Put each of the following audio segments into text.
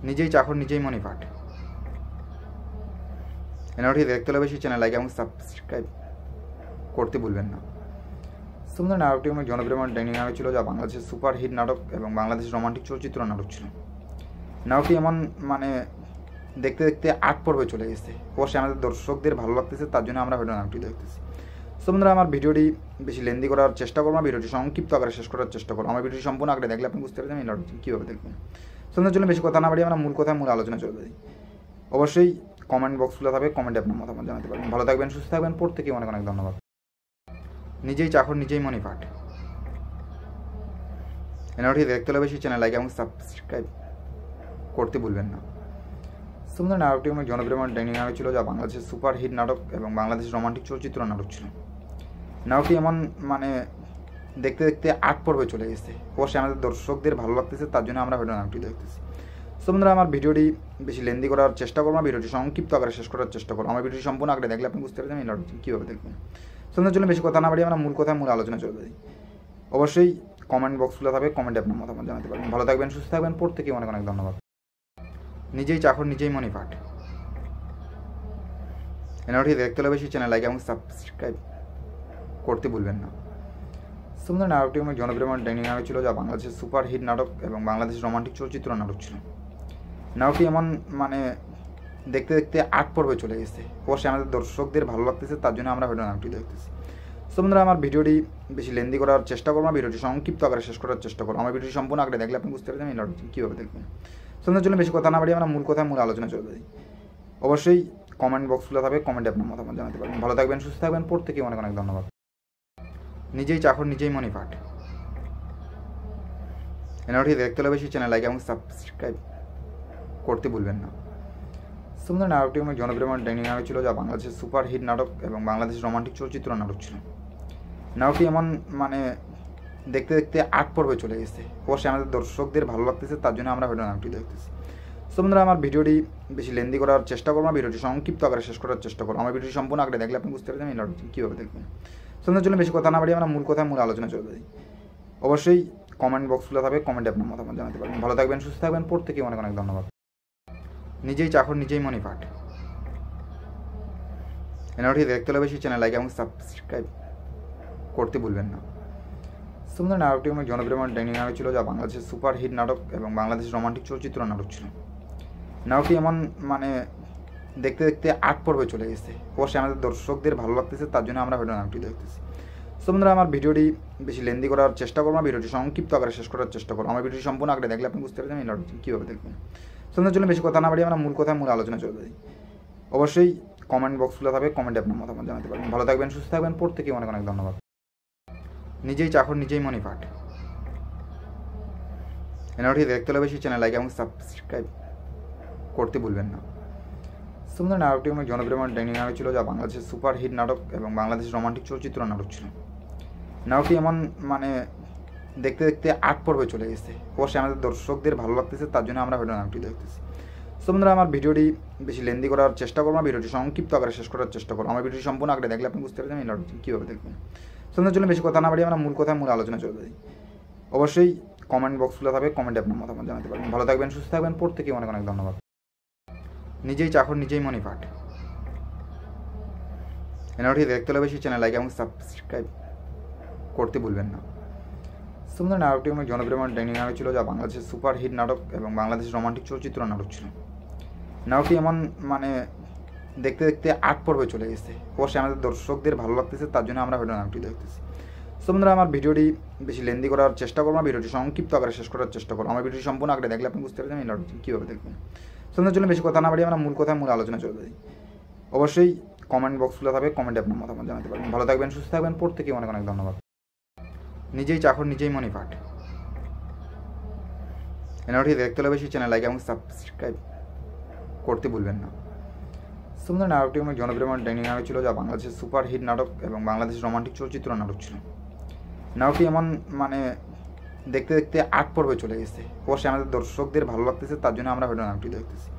নিজেই চাকর নিজেই মনি পাঠ। এনাটি দেখতে হলে বেশি চ্যানেল লাইক এবং সাবস্ক্রাইব করতে ভুলবেন না। সুন্দর নাটকটি অনেক জনপ্রিয় ডাইনিং নাটক ছিল, যা বাংলাদেশের সুপার হিট নাটক এবং বাংলাদেশের রোমান্টিক চলচ্চিত্র নাটক ছিল। নাটকটি এমন দেখতে দেখতে 8 পর্বে চলে গেছে। অবশ্যই আমাদের দর্শকদের ভালো লাগতেছে, তার জন্য আমরা ভিডিও নাটকটি দেখতেছি। বন্ধুরা, আমার ভিডিওটি বেশি লেন্দি করার চেষ্টা করবো না, ভিডিওটি সংক্ষিপ্ত আকারে শেষ করার চেষ্টা করবো। আমার ভিডিওটি সম্পূর্ণ আগে দেখলে আপনি বুঝতে পারবেন এই নাটকটি কীভাবে দেখবেন। সুন্দর জন্য বেশি কথা না বাড়ি আমরা মূল আলোচনা চলে যাই। অবশ্যই কমেন্ট বক্স খোলা থাকবে, কমেন্টে আপনার মতামত জানাতে পারবেন। ভালো থাকবেন, সুস্থ থাকবেন, প্রত্যেকে অনেক অনেক ধন্যবাদ। নিজেই চাকর নিজেই মনি পাঠ। এনাটি দেখতে হলে বেশি চ্যানেল লাইক এবং সাবস্ক্রাইব করতে ভুলবেন না। সুন্দর নাটকটি অনেক জনপ্রিয় ডাইনিং নাটক ছিল, যা বাংলাদেশের সুপার হিট নাটক এবং বাংলাদেশের রোমান্টিক চলচ্চিত্র নাটক ছিল। নাটকটি এমন দেখতে দেখতে 8 পর্বে চলে গেছে। অবশ্যই আমাদের দর্শকদের ভালো লাগতেছে, তার জন্য আমরা ভিডিও নাটকটি দেখতেছি। বন্ধুরা, আমার ভিডিওটি বেশি লেন্দি করার চেষ্টা করবো না, ভিডিওটি সংক্ষিপ্ত আকারে শেষ করার চেষ্টা করবো। আমার ভিডিওটি সম্পূর্ণ আগে দেখলে আপনি বুঝতে পারবেন এই নাটকটি কীভাবে দেখবেন। সুন্দর জন্য বেশি কথা না বাড়ি আমরা মূল আলোচনা চলে যাই। অবশ্যই কমেন্ট বক্স খোলা থাকবে, কমেন্টে আপনার মতামত জানাতে পারবেন। ভালো থাকবেন, সুস্থ থাকবেন, প্রত্যেকে অনেক অনেক ধন্যবাদ। নিজেই চাকর নিজেই মনি পাঠ। এনাটি দেখতে হলে বেশি চ্যানেল লাইক এবং সাবস্ক্রাইব করতে ভুলবেন না। সুন্দর নাটকটি অনেক জনপ্রিয় ডাইনিং নাটক ছিল, যা বাংলাদেশের সুপার হিট নাটক এবং বাংলাদেশের রোমান্টিক চলচ্চিত্র নাটক ছিল। নাটকটি এমন দেখতে দেখতে 8 পর্বে চলে গেছে। অবশ্যই আমাদের দর্শকদের ভালো লাগতেছে, তার জন্য আমরা ভিডিও নাটকটি দেখতেছি। বন্ধুরা, আমার ভিডিওটি বেশি লেন্দি করার চেষ্টা করবো না, ভিডিওটি সংক্ষিপ্ত আকারে শেষ করার চেষ্টা করবো। আমার ভিডিওটি সম্পূর্ণ আগে দেখলে আপনি বুঝতে পারবেন এই নাটকটি কীভাবে দেখবেন। সুন্দর জন্য বেশি কথা না বাড়ি আমরা মূল আলোচনা চলে যাই। অবশ্যই কমেন্ট বক্স খোলা থাকবে, কমেন্টে আপনার মতামত জানাতে পারবেন। ভালো থাকবেন, সুস্থ থাকবেন, প্রত্যেকে অনেক অনেক ধন্যবাদ। নিজেই চাকর নিজেই মনি পাঠ। এনাটি দেখতে হলে বেশি চ্যানেল লাইক এবং সাবস্ক্রাইব করতে ভুলবেন না। সুন্দর নাটকটি অনেক জনপ্রিয় ডাইনিং নাটক ছিল, যা বাংলাদেশের সুপার হিট নাটক এবং বাংলাদেশের রোমান্টিক চলচ্চিত্র নাটক ছিল। নাটকটি এমন দেখতে দেখতে 8 পর্বে চলে গেছে। অবশ্যই আমাদের দর্শকদের ভালো লাগতেছে, তার জন্য আমরা ভিডিও নাটকটি দেখতেছি। বন্ধুরা, আমার ভিডিওটি বেশি লেন্দি করার চেষ্টা করবো না, ভিডিওটি সংক্ষিপ্ত আকারে শেষ করার চেষ্টা করবো। আমার ভিডিওটি সম্পূর্ণ আগে দেখলে আপনি বুঝতে পারবেন এই নাটকটি কীভাবে দেখবেন। সুন্দর জন্য বেশি কথা না বাড়ি আমরা মূল আলোচনা চলে যাই। অবশ্যই কমেন্ট বক্স খোলা থাকবে, কমেন্টে আপনার মতামত জানাতে পারবেন। ভালো থাকবেন, সুস্থ থাকবেন, প্রত্যেকে অনেক অনেক ধন্যবাদ। নিজেই চাকর নিজেই মনি পাঠ। এনাটি দেখতে হলে বেশি চ্যানেল লাইক এবং সাবস্ক্রাইব করতে ভুলবেন না। সুন্দর নাটকটি অনেক জনপ্রিয় ডাইনিং নাটক ছিল, যা বাংলাদেশের সুপার হিট নাটক এবং বাংলাদেশের রোমান্টিক চলচ্চিত্র নাটক ছিল। নাটকটি এমন দেখতে দেখতে 8 পর্বে চলে গেছে। অবশ্যই আমাদের দর্শকদের ভালো লাগতেছে, তার জন্য আমরা ভিডিও নাটকটি দেখতেছি। বন্ধুরা, আমার ভিডিওটি বেশি লেন্দি করার চেষ্টা করবো না, ভিডিওটি সংক্ষিপ্ত আকারে শেষ করার চেষ্টা করবো। আমার ভিডিওটি সম্পূর্ণ আগে দেখলে আপনি বুঝতে পারবেন এই নাটকটি কীভাবে দেখবেন। সুন্দর জন্য বেশি কথা না বাড়ি আমরা মূল আলোচনা চলে যাই। অবশ্যই কমেন্ট বক্স খোলা থাকবে, কমেন্টে আপনার মতামত জানাতে পারবেন। ভালো থাকবেন, সুস্থ থাকবেন, প্রত্যেকে অনেক অনেক ধন্যবাদ। নিজেই চাকর নিজেই মনি পাঠ। এনাটি দেখতে হলে বেশি চ্যানেল লাইক এবং সাবস্ক্রাইব করতে ভুলবেন না। সুন্দর নাটকটি অনেক জনপ্রিয় ডাইনিং নাটক ছিল, যা বাংলাদেশের সুপার হিট নাটক এবং বাংলাদেশের রোমান্টিক চলচ্চিত্র নাটক ছিল। নাটকটি এমন দেখতে দেখতে 8 পর্বে চলে গেছে। অবশ্যই আমাদের দর্শকদের ভালো লাগতেছে, তার জন্য আমরা ভিডিও নাটকটি দেখতেছি। বন্ধুরা, আমার ভিডিওটি বেশি লেন্দি করার চেষ্টা করবো না, ভিডিওটি সংক্ষিপ্ত আকারে শেষ করার চেষ্টা করবো। আমার ভিডিওটি সম্পূর্ণ আগে দেখলে আপনি বুঝতে পারবেন এই নাটকটি কীভাবে দেখবেন। সুন্দর জন্য বেশি কথা না বাড়ি আমরা মূল আলোচনা চলে যাই। অবশ্যই কমেন্ট বক্স খোলা থাকবে, কমেন্টে আপনার মতামত জানাতে পারবেন। ভালো থাকবেন, সুস্থ থাকবেন, প্রত্যেকে অনেক অনেক ধন্যবাদ। নিজেই চাকর নিজেই মনি পাঠ। এনাটি দেখতে হলে বেশি চ্যানেল লাইক এবং সাবস্ক্রাইব করতে ভুলবেন না। সুন্দর নাটকটি অনেক জনপ্রিয় ডাইনিং নাটক ছিল, যা বাংলাদেশের সুপার হিট নাটক এবং বাংলাদেশের রোমান্টিক চলচ্চিত্র নাটক ছিল। নাটকটি এমন দেখতে দেখতে 8 পর্বে চলে গেছে। অবশ্যই আমাদের দর্শকদের ভালো লাগতেছে, তার জন্য আমরা ভিডিও নাটকটি দেখতেছি। বন্ধুরা, আমার ভিডিওটি বেশি লেন্দি করার চেষ্টা করবো না, ভিডিওটি সংক্ষিপ্ত আকারে শেষ করার চেষ্টা করবো। আমার ভিডিওটি সম্পূর্ণ আগে দেখলে আপনি বুঝতে পারবেন এই নাটকটি কীভাবে দেখবেন। সুন্দর জন্য বেশি কথা না বাড়ি আমরা মূল আলোচনা চলে যাই। অবশ্যই কমেন্ট বক্স খোলা থাকবে, কমেন্টে আপনার মতামত জানাতে পারবেন। ভালো থাকবেন, সুস্থ থাকবেন, প্রত্যেকে অনেক অনেক ধন্যবাদ। নিজেই চাকর নিজেই মনি পাঠ। এনাটি দেখতে হলে বেশি চ্যানেল লাইক এবং সাবস্ক্রাইব করতে ভুলবেন না। সুন্দর নাটকটি অনেক জনপ্রিয় ডাইনিং নাটক ছিল, যা বাংলাদেশের সুপার হিট নাটক এবং বাংলাদেশের রোমান্টিক চলচ্চিত্র নাটক ছিল। নাটকটি এমন দেখতে দেখতে 8 পর্বে চলে গেছে। অবশ্যই আমাদের দর্শকদের ভালো লাগতেছে, তার জন্য আমরা ভিডিও নাটকটি দেখতেছি।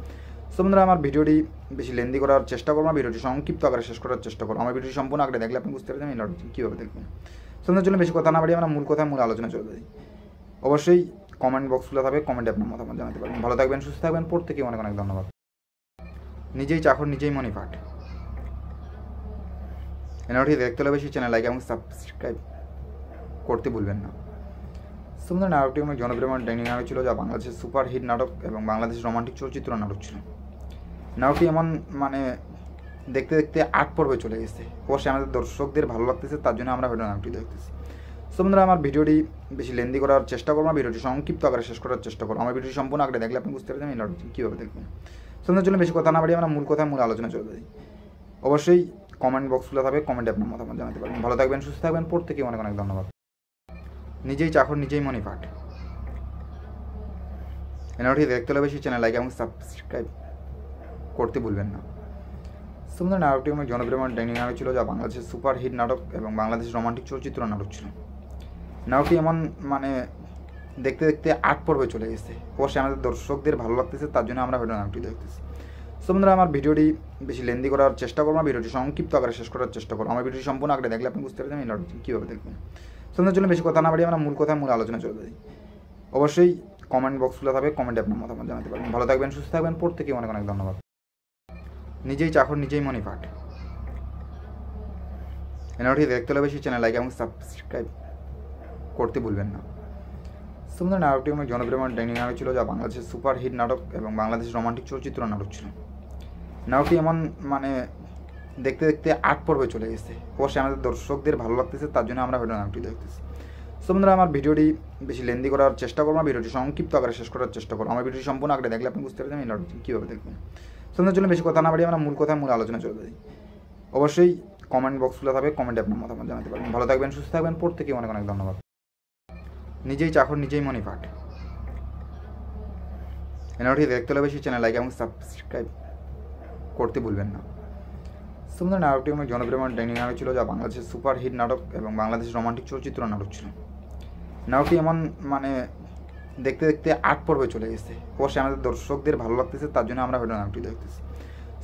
বন্ধুরা, আমার ভিডিওটি বেশি লেন্দি করার চেষ্টা করবো না, ভিডিওটি সংক্ষিপ্ত আকারে শেষ করার চেষ্টা করবো। আমার ভিডিওটি সম্পূর্ণ আগে দেখলে আপনি বুঝতে পারবেন এই নাটকটি কীভাবে দেখবেন। সুন্দর জন্য বেশি কথা না বাড়ি আমরা মূল আলোচনা চলে যাই। অবশ্যই কমেন্ট বক্স খোলা থাকবে, কমেন্টে আপনার মতামত জানাতে পারেন। ভালো থাকবেন, সুস্থ থাকবেন, প্রত্যেকে অনেক অনেক ধন্যবাদ। নিজেই চাকর নিজেই মনিপাট। এনারটি দেখতে হলে বেশি চ্যানেল লাইক এবং সাবস্ক্রাইব করতে ভুলবেন না। সুন্দর নাটকটি অনেক জনপ্রিয় ডাইনিং নাটক ছিল, যা বাংলাদেশের সুপার হিট নাটক এবং বাংলাদেশের রোমান্টিক চলচ্চিত্র নাটক ছিল। নাটকটি এমন দেখতে দেখতে 8 পর্বে চলে গেছে। অবশ্যই আমাদের দর্শকদের ভালো লাগতেছে, তার জন্য আমরা ভিডিও নাটকটি দেখতেছি। সো বন্ধুরা, আমার ভিডিওটি বেশি লেন্দি করার চেষ্টা করবো না, ভিডিওটি সংক্ষিপ্ত আকারে শেষ করার চেষ্টা করবো। আমার ভিডিওটি সম্পূর্ণ আগে দেখলে আপনি বুঝতে পারবেন এই নাটকটি কীভাবে দেখবেন। সুন্দর জন্য বেশি কথা না বাড়িয়ে আমরা মূল কথায় মূল আলোচনা চলে যাই। অবশ্যই কমেন্ট বক্স খোলা থাকবে, কমেন্টে আপনার মতামত জানাতে পারেন। ভালো থাকবেন, সুস্থ থাকবেন, প্রত্যেকে অনেক অনেক ধন্যবাদ। নিজেই চাকর নিজেই মনিপাট। এনারটি দেখতে হলে বেশি চ্যানেল লাইক এবং সাবস্ক্রাইব করতে ভুলবেন না। সুন্দর নাটকটি অনেক জনপ্রিয় ডাইনিং নাটক ছিল, যা বাংলাদেশের সুপার হিট নাটক এবং বাংলাদেশের রোমান্টিক চলচ্চিত্র নাটক ছিল। নাটকটি এমন দেখতে দেখতে 8 পর্বে চলে গেছে। অবশ্যই আমাদের দর্শকদের ভালো লাগতেছে, তার জন্য আমরা ভিডিও নাটকটি দেখতেছি। সো বন্ধুরা, আমার ভিডিওটি বেশি লেন্দি করার চেষ্টা করবো না, ভিডিওটি সংক্ষিপ্ত আকারে শেষ করার চেষ্টা করবো। আমার ভিডিওটি সম্পূর্ণ আগে দেখলে আপনি বুঝতে পারবেন এই নাটকটি কীভাবে দেখবেন। সুন্দর জন্য বেশি কথা না বাড়িয়ে আমরা মূল কথায় মূল আলোচনা চলে যাই। অবশ্যই কমেন্ট বক্স খোলা থাকবে, কমেন্টে আপনার মতামত জানাতে পারেন। ভালো থাকবেন, সুস্থ থাকবেন, প্রত্যেকে অনেক অনেক ধন্যবাদ। নিজেই চাকর নিজেই মনিপাট। এনারটি দেখতে হলে বেশি চ্যানেল লাইক এবং সাবস্ক্রাইব করতে ভুলবেন না। সুন্দর নাটকটি অনেক জনপ্রিয় ডাইনিং নাটক ছিল, যা বাংলাদেশের সুপার হিট নাটক এবং বাংলাদেশের রোমান্টিক চলচ্চিত্র নাটক ছিল। নাটকটি এমন দেখতে দেখতে 8 পর্বে চলে গেছে। অবশ্যই আমাদের দর্শকদের ভালো লাগতেছে, তার জন্য আমরা ভিডিও নাটকটি দেখতেছি। সো বন্ধুরা, আমার ভিডিওটি বেশি লেন্দি করার চেষ্টা করবো না, ভিডিওটি সংক্ষিপ্ত আকারে শেষ করার চেষ্টা করবো। আমার ভিডিওটি সম্পূর্ণ আগে দেখলে আপনি বুঝতে পারবেন এই নাটকটি কীভাবে দেখবেন। সুন্দর জন্য বেশি কথা না বাড়িয়ে আমরা মূল কথায় মূল আলোচনা চলে যাই। অবশ্যই কমেন্ট বক্স খোলা থাকবে, কমেন্টে আপনার মতামত জানাতে পারেন। ভালো থাকবেন, সুস্থ থাকবেন, প্রত্যেকে অনেক অনেক ধন্যবাদ। নিজেই চাকর নিজেই মনিপাট। এনারটি দেখতে হলে বেশি চ্যানেল লাইক এবং সাবস্ক্রাইব করতে ভুলবেন না। সুন্দর নাটকটি অনেক জনপ্রিয় ডাইনিং নাটক ছিল, যা বাংলাদেশের সুপার হিট নাটক এবং বাংলাদেশের রোমান্টিক চলচ্চিত্র নাটক ছিল। নাটকটি এমন দেখতে দেখতে 8 পর্বে চলে গেছে। অবশ্যই আমাদের দর্শকদের ভালো লাগতেছে, তার জন্য আমরা ভিডিও নাটকটি দেখতেছি।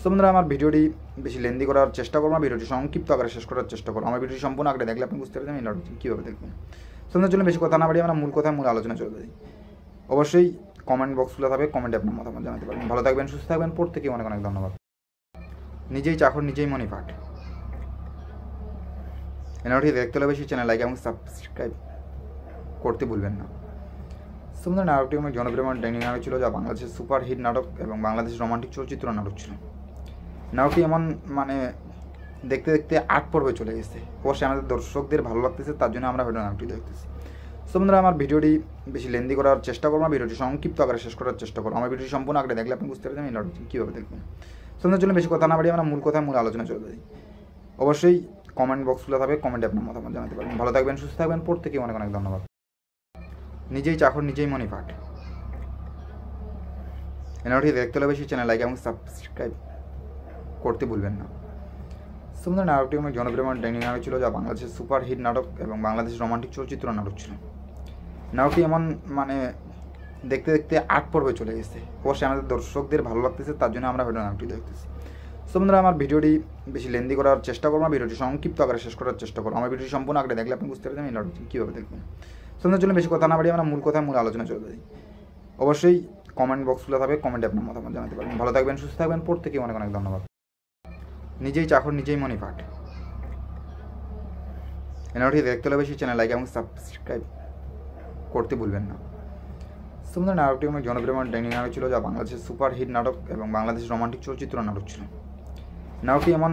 সো বন্ধুরা, আমার ভিডিওটি বেশি লেন্দি করার চেষ্টা করবো না, ভিডিওটি সংক্ষিপ্ত আকারে শেষ করার চেষ্টা করবো। আমার ভিডিওটি সম্পূর্ণ আগে দেখলে আপনি বুঝতে পারবেন এই নাটকটি কীভাবে দেখবেন। সুন্দর জন্য বেশি কথা না বাড়িয়ে আমরা মূল কথায় মূল আলোচনা চলে যাই। অবশ্যই কমেন্ট বক্স খোলা থাকবে, কমেন্টে আপনার মতামত জানাতে পারেন। ভালো থাকবেন, সুস্থ থাকবেন, প্রত্যেকে অনেক অনেক ধন্যবাদ। নিজেই চাকর নিজেই মনিপাট। এনারটি দেখতে হলে বেশি চ্যানেল লাইক এবং সাবস্ক্রাইব করতে ভুলবেন না। সুন্দর নাটকটি অনেক জনপ্রিয় ডাইনিং নাটক ছিল, যা বাংলাদেশের সুপার হিট নাটক এবং বাংলাদেশের রোমান্টিক চলচ্চিত্র নাটক ছিল। নাটকটি এমন দেখতে দেখতে 8 পর্বে চলে গেছে। অবশ্যই আমাদের দর্শকদের ভালো লাগতেছে, তার জন্য আমরা ভিডিও নাটকটি দেখতেছি। সো বন্ধুরা, আমার ভিডিওটি বেশি লেন্দি করার চেষ্টা করবো না, ভিডিওটি সংক্ষিপ্ত আকারে শেষ করার চেষ্টা করবো। আমার ভিডিওটি সম্পূর্ণ আগে দেখলে আপনি বুঝতে পারবেন এই নাটকটি কীভাবে দেখবেন। সুন্দর জন্য বেশি কথা না বাড়িয়ে আমরা মূল কথায় মূল আলোচনা চলে যাই। অবশ্যই কমেন্ট বক্স খোলা থাকবে, কমেন্টে আপনার মতামত জানাতে পারেন। ভালো থাকবেন, সুস্থ থাকবেন, প্রত্যেকে অনেক অনেক ধন্যবাদ। নিজেই চাকর নিজেই মনিপাট। এনারটি দেখতে হলে বেশি চ্যানেল লাইক এবং সাবস্ক্রাইব করতে ভুলবেন না। সুন্দর নাটকটি অনেক জনপ্রিয় ডাইনিং নাটক ছিল, যা বাংলাদেশের সুপার হিট নাটক এবং বাংলাদেশের রোমান্টিক চলচ্চিত্র নাটক ছিল। নাটকটি এমন দেখতে দেখতে 8 পর্বে চলে গেছে। অবশ্যই আমাদের দর্শকদের ভালো লাগতেছে, তার জন্য আমরা ভিডিও নাটকটি দেখতেছি। সো বন্ধুরা, আমার ভিডিওটি বেশি লেন্দি করার চেষ্টা করবো না, ভিডিওটি সংক্ষিপ্ত আকারে শেষ করার চেষ্টা করবো। আমার ভিডিওটি সম্পূর্ণ আগে দেখলে আপনি বুঝতে পারবেন এই নাটকটি কীভাবে দেখবেন। সুন্দর জন্য বেশি কথা না বাড়িয়ে আমরা মূল কথায় মূল আলোচনা চলে যাই। অবশ্যই কমেন্ট বক্স খোলা থাকবে, কমেন্টে আপনার মতামত জানাতে পারেন। ভালো থাকবেন, সুস্থ থাকবেন, প্রত্যেকে অনেক অনেক ধন্যবাদ। নিজেই চাকর নিজেই মনিপাট। এনারটি দেখতে হলে বেশি চ্যানেল লাইক এবং সাবস্ক্রাইব করতে ভুলবেন না। সুন্দর নাটকটি অনেক জনপ্রিয় ডাইনিং নাটক ছিল, যা বাংলাদেশের সুপার হিট নাটক এবং বাংলাদেশের রোমান্টিক চলচ্চিত্র নাটক ছিল। নাটকটি এমন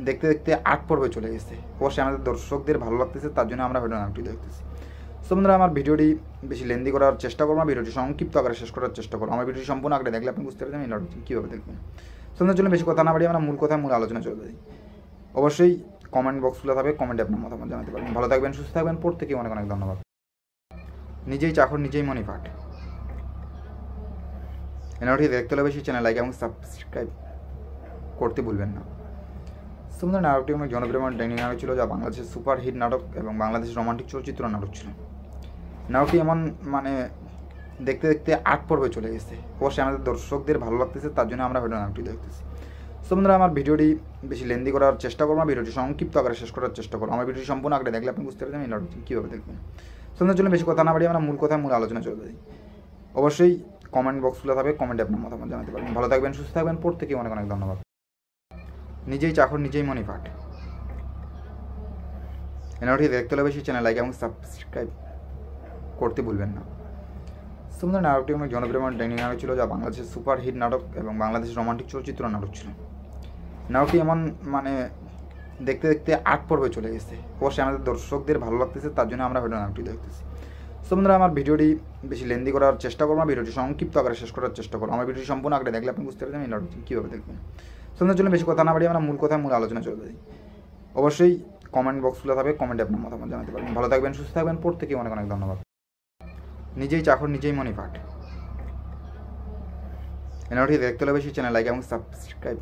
দেখতে দেখতে 8 পর্বে চলে গেছে। অবশ্যই আমাদের দর্শকদের ভালো লাগতেছে, তার জন্য আমরা ভিডিও নাটকটি দেখতেছি। সো বন্ধুরা, আমার ভিডিওটি বেশি লেন্দি করার চেষ্টা করবো না, ভিডিওটি সংক্ষিপ্ত আকারে শেষ করার চেষ্টা করবো। আমার ভিডিওটি সম্পূর্ণ আগে দেখলে আপনি বুঝতে পারবেন এই নাটকটি কীভাবে দেখবেন। সুন্দর জন্য বেশি কথা না বাড়িয়ে আমরা মূল কথায় মূল আলোচনা চলে যাই। অবশ্যই কমেন্ট বক্স খোলা থাকবে, কমেন্টে আপনার মতামত জানাতে পারেন। ভালো থাকবেন, সুস্থ থাকবেন, প্রত্যেকে অনেক অনেক ধন্যবাদ। নিজেই চাকর নিজেই মনিপাট। এনারটি দেখতে হলে বেশি চ্যানেল লাইক এবং সাবস্ক্রাইব করতে ভুলবেন না। সুন্দর নাটকটি অনেক জনপ্রিয় ডাইনিং নাটক ছিল, যা বাংলাদেশের সুপার হিট নাটক এবং বাংলাদেশের রোমান্টিক চলচ্চিত্র নাটক ছিল। নাটকটি এমন দেখতে দেখতে 8 পর্বে চলে গেছে। অবশ্যই আমাদের দর্শকদের ভালো লাগতেছে, তার জন্য আমরা ভিডিও নাটকটি দেখতেছি। সো বন্ধুরা, আমার ভিডিওটি বেশি লেন্দি করার চেষ্টা করবো না, ভিডিওটি সংক্ষিপ্ত আকারে শেষ করার চেষ্টা করবো। আমার ভিডিওটি সম্পূর্ণ আগে দেখলে আপনি বুঝতে পারবেন এই নাটকটি কীভাবে দেখবেন। সো জন্য বেশি কথা না বাড়িয়ে আমরা মূল কথায় মূল আলোচনা চলে যাই। অবশ্যই কমেন্ট বক্স খোলা থাকবে, কমেন্টে আপনার মতামত জানাতে পারবেন। ভালো থাকবেন, সুস্থ থাকবেন, প্রত্যেকে অনেক অনেক ধন্যবাদ। নিজেই চাকর নিজেই মনি পাঠ। এনাটি দেখতে হলে বেশি চ্যানেল লাইক এবং সাবস্ক্রাইব করতে ভুলবেন না। সুন্দর নাটকটি অনেক জনপ্রিয় ডাইনিং নাটক ছিল, যা বাংলাদেশের সুপার হিট নাটক এবং বাংলাদেশের রোমান্টিক চলচ্চিত্র নাটক ছিল। নাটকটি এমন দেখতে দেখতে 8 পর্বে চলে গেছে। অবশ্যই আমাদের দর্শকদের ভালো লাগতেছে, তার জন্য আমরা হয়তো নাটকটি দেখতেছি। সো বন্ধুরা, আমার ভিডিওটি বেশি লেন্দি করার চেষ্টা করবো না, ভিডিওটি সংক্ষিপ্ত আকারে শেষ করার চেষ্টা করবো। আমার ভিডিওটি সম্পূর্ণ আগে দেখলে আপনি বুঝতে পারবেন এই নাটকটি কীভাবে দেখবেন। সো জন্য বেশি কথা না বাড়িয়ে আমরা মূল কথায় মূল আলোচনা চলে যাই। অবশ্যই কমেন্ট বক্স খোলা থাকবে, কমেন্টে আপনার মতামত জানাতে পারবেন। ভালো থাকবেন, সুস্থ থাকবেন, প্রত্যেকে অনেক অনেক ধন্যবাদ। নিজেই চাকর নিজেই মনি পাঠ। এনাটি দেখতে হলে বেশি চ্যানেল লাইক এবং সাবস্ক্রাইব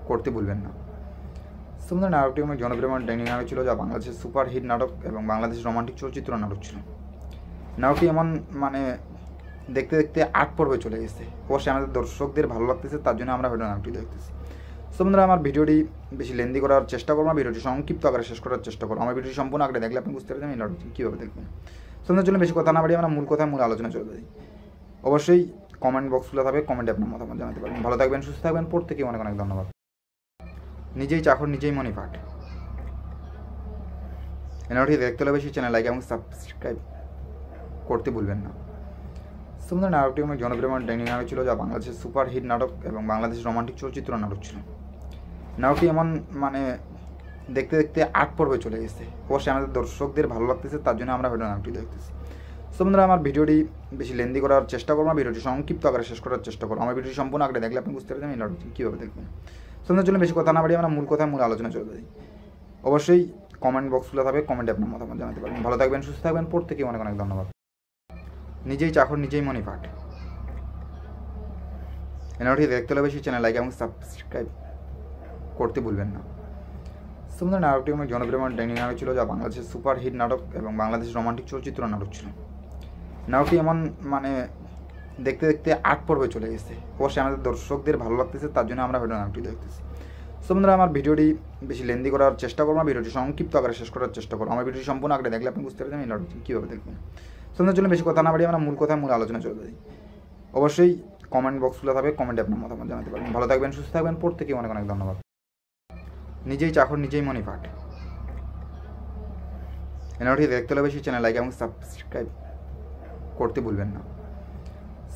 করতে ভুলবেন না। সুন্দর নাটকটি অনেক জনপ্রিয় ডাইনিং নাটক ছিল, যা বাংলাদেশের সুপার হিট নাটক এবং বাংলাদেশের রোমান্টিক চলচ্চিত্র নাটক ছিল। নাটকটি এমন দেখতে দেখতে 8 পর্বে চলে গেছে। অবশ্যই আমাদের দর্শকদের ভালো লাগতেছে, তার জন্য আমরা হয়তো নাটকটি দেখতেছি। সো বন্ধুরা, আমার ভিডিওটি বেশি লেন্দি করার চেষ্টা করবো না, ভিডিওটি সংক্ষিপ্ত আকারে শেষ করার চেষ্টা করবো। আমার ভিডিওটি সম্পূর্ণ আগে দেখলে আপনি বুঝতে পারবেন এই নাটকটি কীভাবে দেখবেন। সো জন্য বেশি কথা না বাড়িয়ে আমরা মূল কথায় মূল আলোচনা চলে যাই। অবশ্যই কমেন্ট বক্স খোলা থাকবে, কমেন্টে আপনার মতামত জানাতে পারবেন। ভালো থাকবেন, সুস্থ থাকবেন, প্রত্যেকে অনেক অনেক ধন্যবাদ। নিজেই চাকর নিজেই মনি পাঠ। এনাটি দেখতে হলে বেশি চ্যানেল লাইক এবং সাবস্ক্রাইব করতে ভুলবেন না। সুন্দর নাটকটি অনেক জনপ্রিয় ডাইনিং নাটক ছিল, যা বাংলাদেশের সুপার হিট নাটক এবং বাংলাদেশের রোমান্টিক চলচ্চিত্র নাটক ছিল। নাটকটি এমন দেখতে দেখতে 8 পর্বে চলে গেছে। অবশ্যই আমাদের দর্শকদের ভালো লাগতেছে, তার জন্য আমরা হয়তো নাটকটি দেখতেছি। সো বন্ধুরা, আমার ভিডিওটি বেশি লেন্দি করার চেষ্টা করবো না, ভিডিওটি সংক্ষিপ্ত আকারে শেষ করার চেষ্টা করবো। আমার ভিডিওটি সম্পূর্ণ আগে দেখলে আপনি বুঝতে পারবেন এই নাটকটি কীভাবে দেখবেন। সো জন্য বেশি কথা না বাড়িয়ে আমরা মূল কথায় মূল আলোচনা চলে যাই। অবশ্যই কমেন্ট বক্স খোলা থাকবে, কমেন্টে আপনার মতামত জানাতে পারবেন। ভালো থাকবেন, সুস্থ থাকবেন, প্রত্যেকে অনেক অনেক ধন্যবাদ। নিজেই চাকর নিজেই মনি পাঠ। এনাটি দেখতে হলে বেশি চ্যানেল লাইক এবং সাবস্ক্রাইব করতে ভুলবেন না। সুন্দর নাটকটি অনেক জনপ্রিয় ডাইনিং নাটক ছিল, যা বাংলাদেশের সুপার হিট নাটক এবং বাংলাদেশের রোমান্টিক চলচ্চিত্র নাটক ছিল। নাটকটি এমন দেখতে দেখতে 8 পর্বে চলে গেছে। অবশ্যই আমাদের দর্শকদের ভালো লাগতেছে, তার জন্য আমরা হয়তো নাটকটি দেখতেছি। সো বন্ধুরা, আমার ভিডিওটি বেশি লেন্দি করার চেষ্টা করবো না, ভিডিওটি সংক্ষিপ্ত আকারে শেষ করার চেষ্টা করবো। আমার ভিডিওটি সম্পূর্ণ আগে দেখলে আপনি বুঝতে পারবেন এই নাটকটি কীভাবে দেখবেন। সো জন্য বেশি কথা না বাড়িয়ে আমরা মূল কথায় মূল আলোচনা চলে যাই। অবশ্যই কমেন্ট বক্স খোলা থাকবে, কমেন্টে আপনার মতামত জানাতে পারবেন। ভালো থাকবেন, সুস্থ থাকবেন, প্রত্যেকে অনেক অনেক ধন্যবাদ। নিজেই চাকর নিজেই মনি পাঠ। এনাটি দেখতে হলে বেশি চ্যানেল লাইক এবং সাবস্ক্রাইব করতে ভুলবেন না।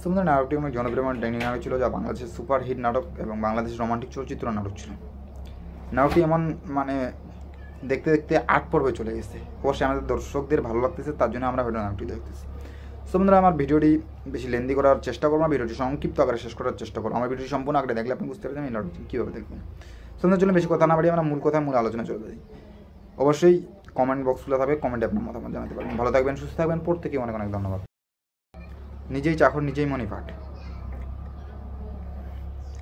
সুন্দর নাটকটি অনেক জনপ্রিয় ডাইনিং নাটক ছিল, যা বাংলাদেশের সুপার হিট নাটক এবং বাংলাদেশের রোমান্টিক চলচ্চিত্র নাটক ছিল। নাটকটি এমন দেখতে দেখতে 8 পর্বে চলে গেছে। অবশ্যই আমাদের দর্শকদের ভালো লাগতেছে, তার জন্য আমরা হয়তো নাটকটি দেখতেছি। সো বন্ধুরা, আমার ভিডিওটি বেশি লেন্দি করার চেষ্টা করবো না, ভিডিওটি সংক্ষিপ্ত আকারে শেষ করার চেষ্টা করবো। আমার ভিডিওটি সম্পূর্ণ আগে দেখলে আপনি বুঝতে পারবেন এই নাটকটি কীভাবে দেখবেন। সো জন্য বেশি কথা না বাড়িয়ে আমরা মূল কথায় মূল আলোচনা চলে যাই। অবশ্যই কমেন্ট বক্স খোলা থাকবে, কমেন্টে আপনার মতামত জানাতে পারবেন। ভালো থাকবেন, সুস্থ থাকবেন, প্রত্যেকে অনেক অনেক ধন্যবাদ। নিজেই চাকর নিজেই মনি পাঠ।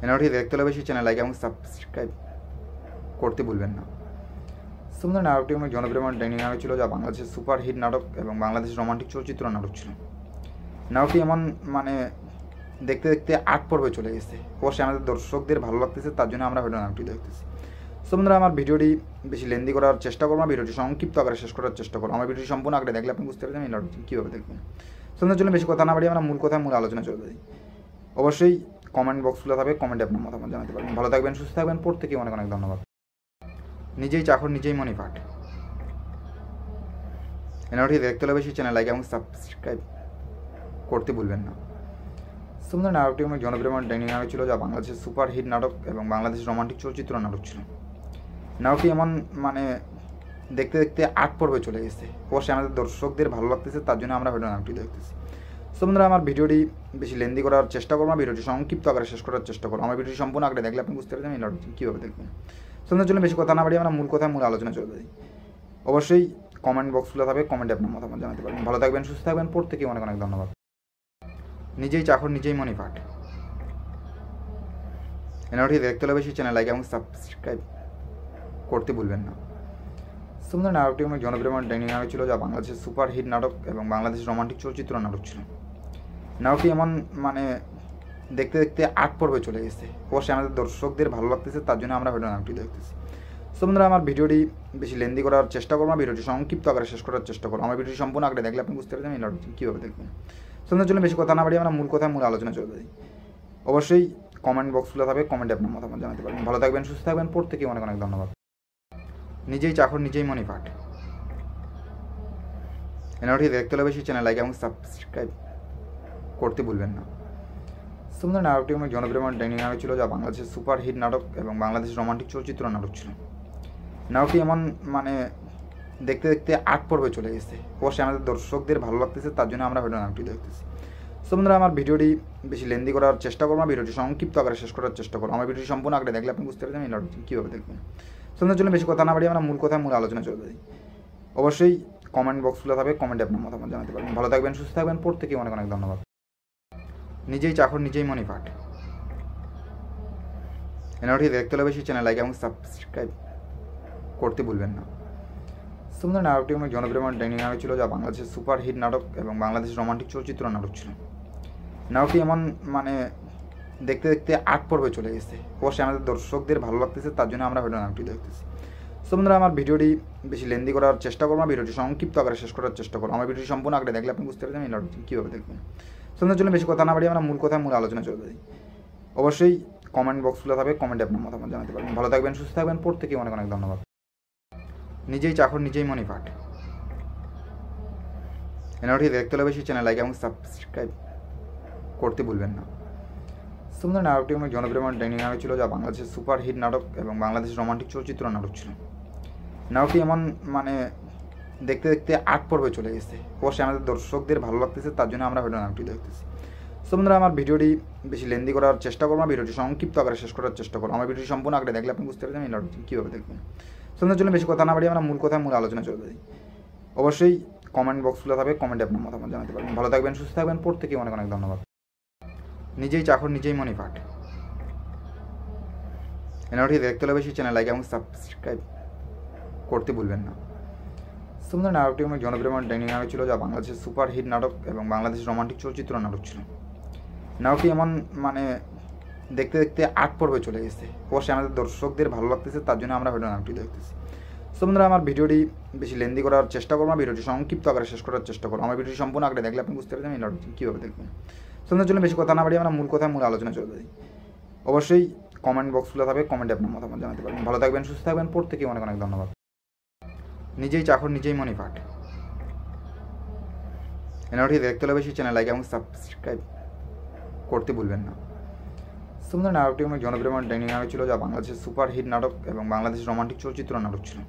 এনাটি দেখতে হলে বেশি চ্যানেল লাইক এবং সাবস্ক্রাইব করতে ভুলবেন না। সুন্দর নাটকটি অনেক জনপ্রিয় ডাইনিং নাটক ছিল, যা বাংলাদেশের সুপার হিট নাটক এবং বাংলাদেশের রোমান্টিক চলচ্চিত্র নাটক ছিল। নাটকটি এমন দেখতে দেখতে 8 পর্বে চলে গেছে। অবশ্যই আমাদের দর্শকদের ভালো লাগতেছে, তার জন্য আমরা হয়তো নাটকটি দেখতেছি। সো বন্ধুরা, আমার ভিডিওটি বেশি লেন্দি করার চেষ্টা করবো না, ভিডিওটি সংক্ষিপ্ত আকারে শেষ করার চেষ্টা করবো। আমার ভিডিওটি সম্পূর্ণ আগে দেখলে আপনি বুঝতে পারবেন এই নাটকটি কীভাবে দেখবেন। সো জন্য বেশি কথা না বাড়িয়ে আমরা মূল কথায় মূল আলোচনা চলে যাই। অবশ্যই কমেন্ট বক্স খোলা থাকবে, কমেন্টে আপনার মতামত জানাতে পারবেন। ভালো থাকবেন, সুস্থ থাকবেন, প্রত্যেকে অনেক অনেক ধন্যবাদ। নিজেই চাকর নিজেই মনি পাঠ। এনাটি দেখতে হলে বেশি চ্যানেল লাইক এবং সাবস্ক্রাইব করতে ভুলবেন না। সুন্দর নাটকটি অনেক জনপ্রিয় ডাইনিং নাটক ছিল, যা বাংলাদেশের সুপার হিট নাটক এবং বাংলাদেশের রোমান্টিক চলচ্চিত্র নাটক ছিল। নাটকটি এমন দেখতে দেখতে 8 পর্বে চলে গেছে। অবশ্যই আমাদের দর্শকদের ভালো লাগতেছে, তার জন্য আমরা হয়তো নাটকটি দেখতেছি। সো বন্ধুরা, আমার ভিডিওটি বেশি লেন্দি করার চেষ্টা করবো না, ভিডিওটি সংক্ষিপ্ত আকারে শেষ করার চেষ্টা করবো। আমার ভিডিওটি সম্পূর্ণ আগে দেখলে আপনি বুঝতে পারবেন এই নাটকটি কীভাবে দেখবেন। সো জন্য বেশি কথা না বাড়িয়ে আমরা মূল কথায় মূল আলোচনা চলে যাই। অবশ্যই কমেন্ট বক্স খোলা থাকবে, কমেন্টে আপনার মতামত জানাতে পারবেন। ভালো থাকবেন, সুস্থ থাকবেন, প্রত্যেকে অনেক অনেক ধন্যবাদ। নিজেই চাকর নিজেই মনি পাঠ। এনাটি দেখতে হলে বেশি চ্যানেল লাইক এবং সাবস্ক্রাইব করতে ভুলবেন না। সুন্দর নাটকটি অনেক জনপ্রিয় ডাইনিং নাটক ছিল, যা বাংলাদেশের সুপার হিট নাটক এবং বাংলাদেশের রোমান্টিক চলচ্চিত্র নাটক ছিল। নাটকটি এমন দেখতে দেখতে 8 পর্বে চলে গেছে। অবশ্যই আমাদের দর্শকদের ভালো লাগতেছে, তার জন্য আমরা ভিডিও নামটি দেখতেছি। সো বন্ধুরা, আমার ভিডিওটি বেশি লেন্দি করার চেষ্টা করবো না, ভিডিওটি সংক্ষিপ্ত আকারে শেষ করার চেষ্টা করবো। আমার ভিডিওটি সম্পূর্ণ আগে দেখলে আপনি বুঝতে পারবেন এই লড়াইটি কীভাবে দেখবেন। সো জন্য বেশি কথা না বাড়িয়ে আমরা মূল কথায় মূল আলোচনা চলে যাই। অবশ্যই কমেন্ট বক্স খোলা থাকবে, কমেন্টে আপনার মতামত জানাতে পারবেন। ভালো থাকবেন, সুস্থ থাকবেন, প্রত্যেকে অনেক অনেক ধন্যবাদ। নিজেই চাকর নিজেই মনি পাঠ। এনারটি দেখতে হলে বেশি চ্যানেল লাইক এবং সাবস্ক্রাইব করতে ভুলবেন না। সুন্দর নাটকটি অনেক জনপ্রিয় ডাইনিং নাটক ছিল, যা বাংলাদেশের সুপার হিট নাটক এবং বাংলাদেশের রোমান্টিক চলচ্চিত্র নাটক ছিল। নাটকটি এমন দেখতে দেখতে 8 পর্বে চলে গেছে। অবশ্যই আমাদের দর্শকদের ভালো লাগতেছে, তার জন্য আমরা ভিডিও নাটকটি দেখতেছি। সো বন্ধুরা, আমার ভিডিওটি বেশি লেন্দি করার চেষ্টা করবো না, ভিডিওটি সংক্ষিপ্ত আকারে শেষ করার চেষ্টা করবো। আমার ভিডিওটি সম্পূর্ণ আগে দেখলে আপনি বুঝতে পারবেন এই নাটকটি কীভাবে দেখবেন। সো জন্য বেশি কথা না বাড়িয়ে আমরা মূল কথায় মূল আলোচনা চলে যাই। অবশ্যই কমেন্ট বক্স খোলা থাকবে, কমেন্টে আপনার মতামত জানাতে পারবেন। ভালো থাকবেন, সুস্থ থাকবেন, প্রত্যেকে অনেক অনেক ধন্যবাদ। নিজেই চাকর নিজেই মনি পাঠ। এনারটি দেখতে হলে বেশি চ্যানেল লাইক এবং সাবস্ক্রাইব করতে ভুলবেন না। সুন্দর নাটকটি অনেক জনপ্রিয় ডাইনিং নাটক ছিল, যা বাংলাদেশের সুপার হিট নাটক এবং বাংলাদেশের রোমান্টিক চলচ্চিত্র নাটক ছিল। নাটকটি এমন দেখতে দেখতে 8 পর্বে চলে গেছে। অবশ্যই আমাদের দর্শকদের ভালো লাগতেছে, তার জন্য আমরা ভিডিও নাটকটি দেখতেছি। সো বন্ধুরা, আমার ভিডিওটি বেশি লেন্দি করার চেষ্টা করবো না, ভিডিওটি সংক্ষিপ্ত আকারে শেষ করার চেষ্টা করবো। আমার ভিডিওটি সম্পূর্ণ আগে দেখলে আপনি বুঝতে পারবেন এই নাটকটি কীভাবে দেখবেন। সো জন্য বেশি কথা না বাড়িয়ে আমরা মূল কথায় মূল আলোচনা চলে যাই। অবশ্যই কমেন্ট বক্স খোলা থাকবে, কমেন্টে আপনার মতামত জানাতে পারবেন। ভালো থাকবেন, সুস্থ থাকবেন, প্রত্যেকে অনেক অনেক ধন্যবাদ। নিজেই চাকর নিজেই মনি পাঠ। এনারটি দেখতে হলে বেশি চ্যানেল লাইক এবং সাবস্ক্রাইব করতে ভুলবেন না। সুন্দর নাটকটি অনেক জনপ্রিয় ডাইনিং নাটক ছিল, যা বাংলাদেশের সুপার হিট নাটক এবং বাংলাদেশের রোমান্টিক চলচ্চিত্র নাটক ছিল। নাটকটি এমন দেখতে দেখতে 8 পর্বে চলে গেছে। অবশ্যই আমাদের দর্শকদের ভালো লাগতেছে, তার জন্য আমরা ভিডিও নাটকটি দেখতেছি। সো বন্ধুরা, আমার ভিডিওটি বেশি লেন্দি করার চেষ্টা করবো না, ভিডিওটি সংক্ষিপ্ত আকারে শেষ করার চেষ্টা করবো। আমার ভিডিওটি সম্পূর্ণ আগে দেখলে আপনি বুঝতে পারবেন এই নাটকটি কীভাবে দেখবেন। সো জন্য বেশি কথা না বাড়িয়ে আমরা মূল কথায় মূল আলোচনা চলে যাই। অবশ্যই কমেন্ট বক্স খোলা থাকবে, কমেন্টে আপনার মতামত জানাতে পারবেন। ভালো থাকবেন, সুস্থ থাকবেন, প্রত্যেকে অনেক অনেক ধন্যবাদ। নিজেই চাকর নিজেই মনি পাঠ। এনারটি দেখতে হলে বেশি চ্যানেল লাইক এবং সাবস্ক্রাইব করতে ভুলবেন না। সুন্দর নাটকটি অনেক জনপ্রিয় ডাইনিং নাটক ছিল, যা বাংলাদেশের সুপার হিট নাটক এবং বাংলাদেশের রোমান্টিক চলচ্চিত্র নাটক ছিল। নাটকটি এমন দেখতে দেখতে 8 পর্বে চলে গেছে। অবশ্যই আমাদের দর্শকদের ভালো লাগতেছে, তার জন্য আমরা ভিডিও নাটকটি দেখতেছি। সো বন্ধুরা, আমার ভিডিওটি বেশি লেন্দি করার চেষ্টা করবো না, ভিডিওটি সংক্ষিপ্ত আকারে শেষ করার চেষ্টা করবো। আমার ভিডিওটি সম্পূর্ণ আগে দেখলে আপনি বুঝতে পারবেন এই নাটকটি কীভাবে দেখবেন। সো জন্য বেশি কথা না বাড়িয়ে আমরা মূল কথায় মূল আলোচনা চলে যাই। অবশ্যই কমেন্ট বক্স খোলা থাকবে, কমেন্টে আপনার মতামত জানাতে পারবেন। ভালো থাকবেন, সুস্থ থাকবেন, প্রত্যেকে অনেক অনেক ধন্যবাদ। নিজেই চাকর নিজেই মনি পাঠ। এনারটি দেখতে হলে বেশি চ্যানেল লাইক এবং সাবস্ক্রাইব করতে ভুলবেন না। সুন্দর নাটকটি অনেক জনপ্রিয় ডাইনিং নাটক ছিল, যা বাংলাদেশের সুপার হিট নাটক এবং বাংলাদেশের রোমান্টিক চলচ্চিত্র নাটক ছিল।